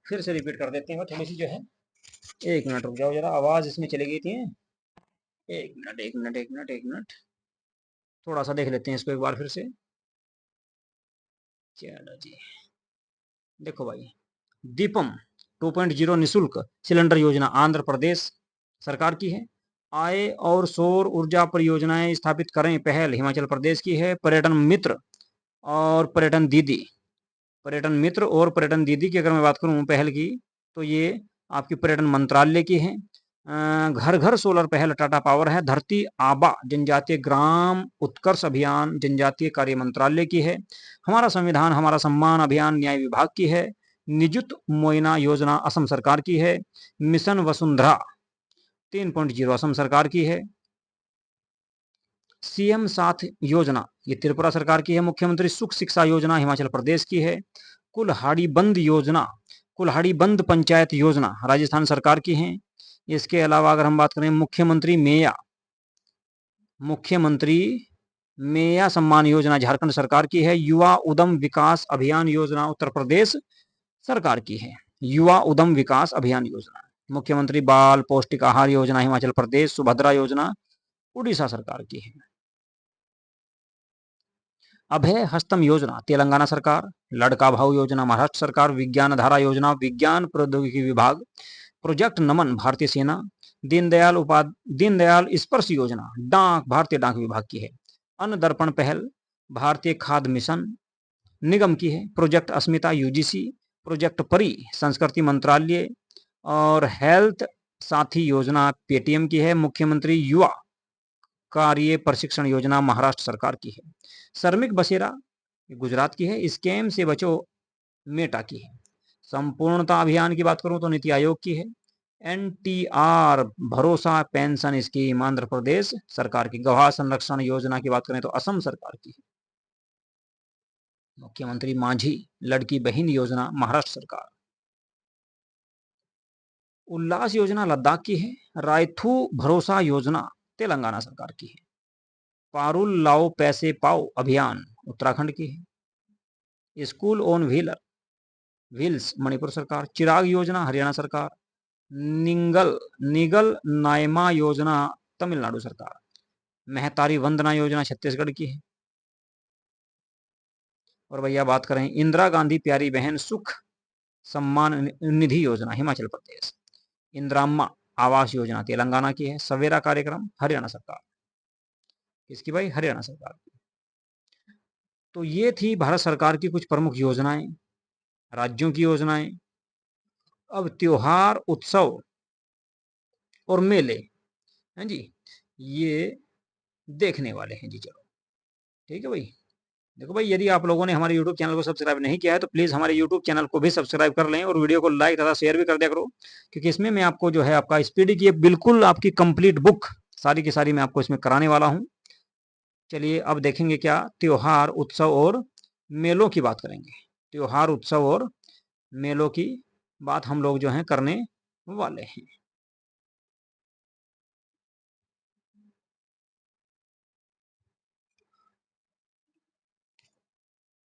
फिर से रिपीट कर देते हैं, थोड़ी सी जो है। एक मिनट रुक जाओ जरा, आवाज इसमें चली गई थी। एक मिनट एक मिनट एक मिनट एक मिनट, थोड़ा सा देख लेते हैं इसको एक बार फिर से। चलो जी, देखो भाई, दीपम 2.0 निशुल्क सिलेंडर योजना आंध्र प्रदेश सरकार की है। आय और सौर ऊर्जा परियोजनाएं स्थापित करें पहल हिमाचल प्रदेश की है। पर्यटन मित्र और पर्यटन दीदी, पर्यटन मित्र और पर्यटन दीदी की अगर मैं बात करूं पहल की, तो ये आपकी पर्यटन मंत्रालय की है। घर घर सोलर पहल टाटा पावर है। धरती आबा जनजातीय ग्राम उत्कर्ष अभियान जनजातीय कार्य मंत्रालय की है। हमारा संविधान हमारा सम्मान अभियान न्याय विभाग की है। निजुत मोइना योजना असम सरकार की है। मिशन वसुंधरा 3.0 असम सरकार की है। सीएम साथ योजना ये त्रिपुरा सरकार की है। मुख्यमंत्री सुख शिक्षा योजना हिमाचल प्रदेश की है। कुल्हाड़ी बंद योजना, कुल्हाड़ी बंद पंचायत योजना राजस्थान सरकार की है। इसके अलावा अगर हम बात करें मुख्यमंत्री मेया, मुख्यमंत्री मेया सम्मान योजना झारखंड सरकार की है। युवा उद्यम विकास अभियान योजना उत्तर प्रदेश सरकार की है। युवा उद्यम विकास अभियान योजना। मुख्यमंत्री बाल पौष्टिक आहार योजना हिमाचल प्रदेश। सुभद्रा योजना उड़ीसा सरकार की है। अभय हस्तम योजना तेलंगाना सरकार। लड़का भाव योजना महाराष्ट्र सरकार। विज्ञान धारा योजना विज्ञान प्रौद्योगिकी विभाग। प्रोजेक्ट नमन भारतीय सेना। दीनदयाल स्पर्श योजना डाक भारतीय डाक विभाग की है। अन्न दर्पण पहल भारतीय खाद्य मिशन निगम की है। प्रोजेक्ट अस्मिता यूजीसी। प्रोजेक्ट परी संस्कृति मंत्रालय। और हेल्थ साथी योजना पेटीएम की है। मुख्यमंत्री युवा कार्य प्रशिक्षण योजना महाराष्ट्र सरकार की है। श्रमिक बसेरा गुजरात की है। स्कैम से बचो मेटा की है। संपूर्णता अभियान की बात करूं तो नीति आयोग की है। एनटीआर भरोसा पेंशन स्कीम आंध्र प्रदेश सरकार की। गवाह संरक्षण योजना की बात करें तो असम सरकार की है। मुख्यमंत्री माझी लड़की बहन योजना महाराष्ट्र सरकार। उल्लास योजना लद्दाख की है। रायथू भरोसा योजना तेलंगाना सरकार की है। पारुल लाओ पैसे पाओ अभियान उत्तराखंड की है। स्कूल ऑन व्हील्स मणिपुर सरकार। चिराग योजना हरियाणा सरकार। निगल नायमा योजना तमिलनाडु सरकार। महतारी वंदना योजना छत्तीसगढ़ की है। और भैया बात करें इंदिरा गांधी प्यारी बहन सुख सम्मान निधि योजना हिमाचल प्रदेश। इंदिराम्मा आवास योजना तेलंगाना की है। सवेरा कार्यक्रम हरियाणा सरकार। किसकी भाई? हरियाणा सरकार की। तो ये थी भारत सरकार की कुछ प्रमुख योजनाएं, राज्यों की योजनाएं। अब त्योहार उत्सव और मेले हैं जी, ये देखने वाले हैं जी। चलो ठीक है भाई। देखो भाई, यदि आप लोगों ने हमारे YouTube चैनल को सब्सक्राइब नहीं किया है तो प्लीज़ हमारे YouTube चैनल को भी सब्सक्राइब कर लें और वीडियो को लाइक तथा शेयर भी कर दिया करो, क्योंकि इसमें मैं आपको जो है आपका स्पीडी की बिल्कुल आपकी कंप्लीट बुक सारी की सारी मैं आपको इसमें कराने वाला हूँ। चलिए अब देखेंगे क्या, त्योहार उत्सव और मेलों की बात करेंगे। त्योहार उत्सव और मेलों की बात हम लोग जो है करने वाले हैं।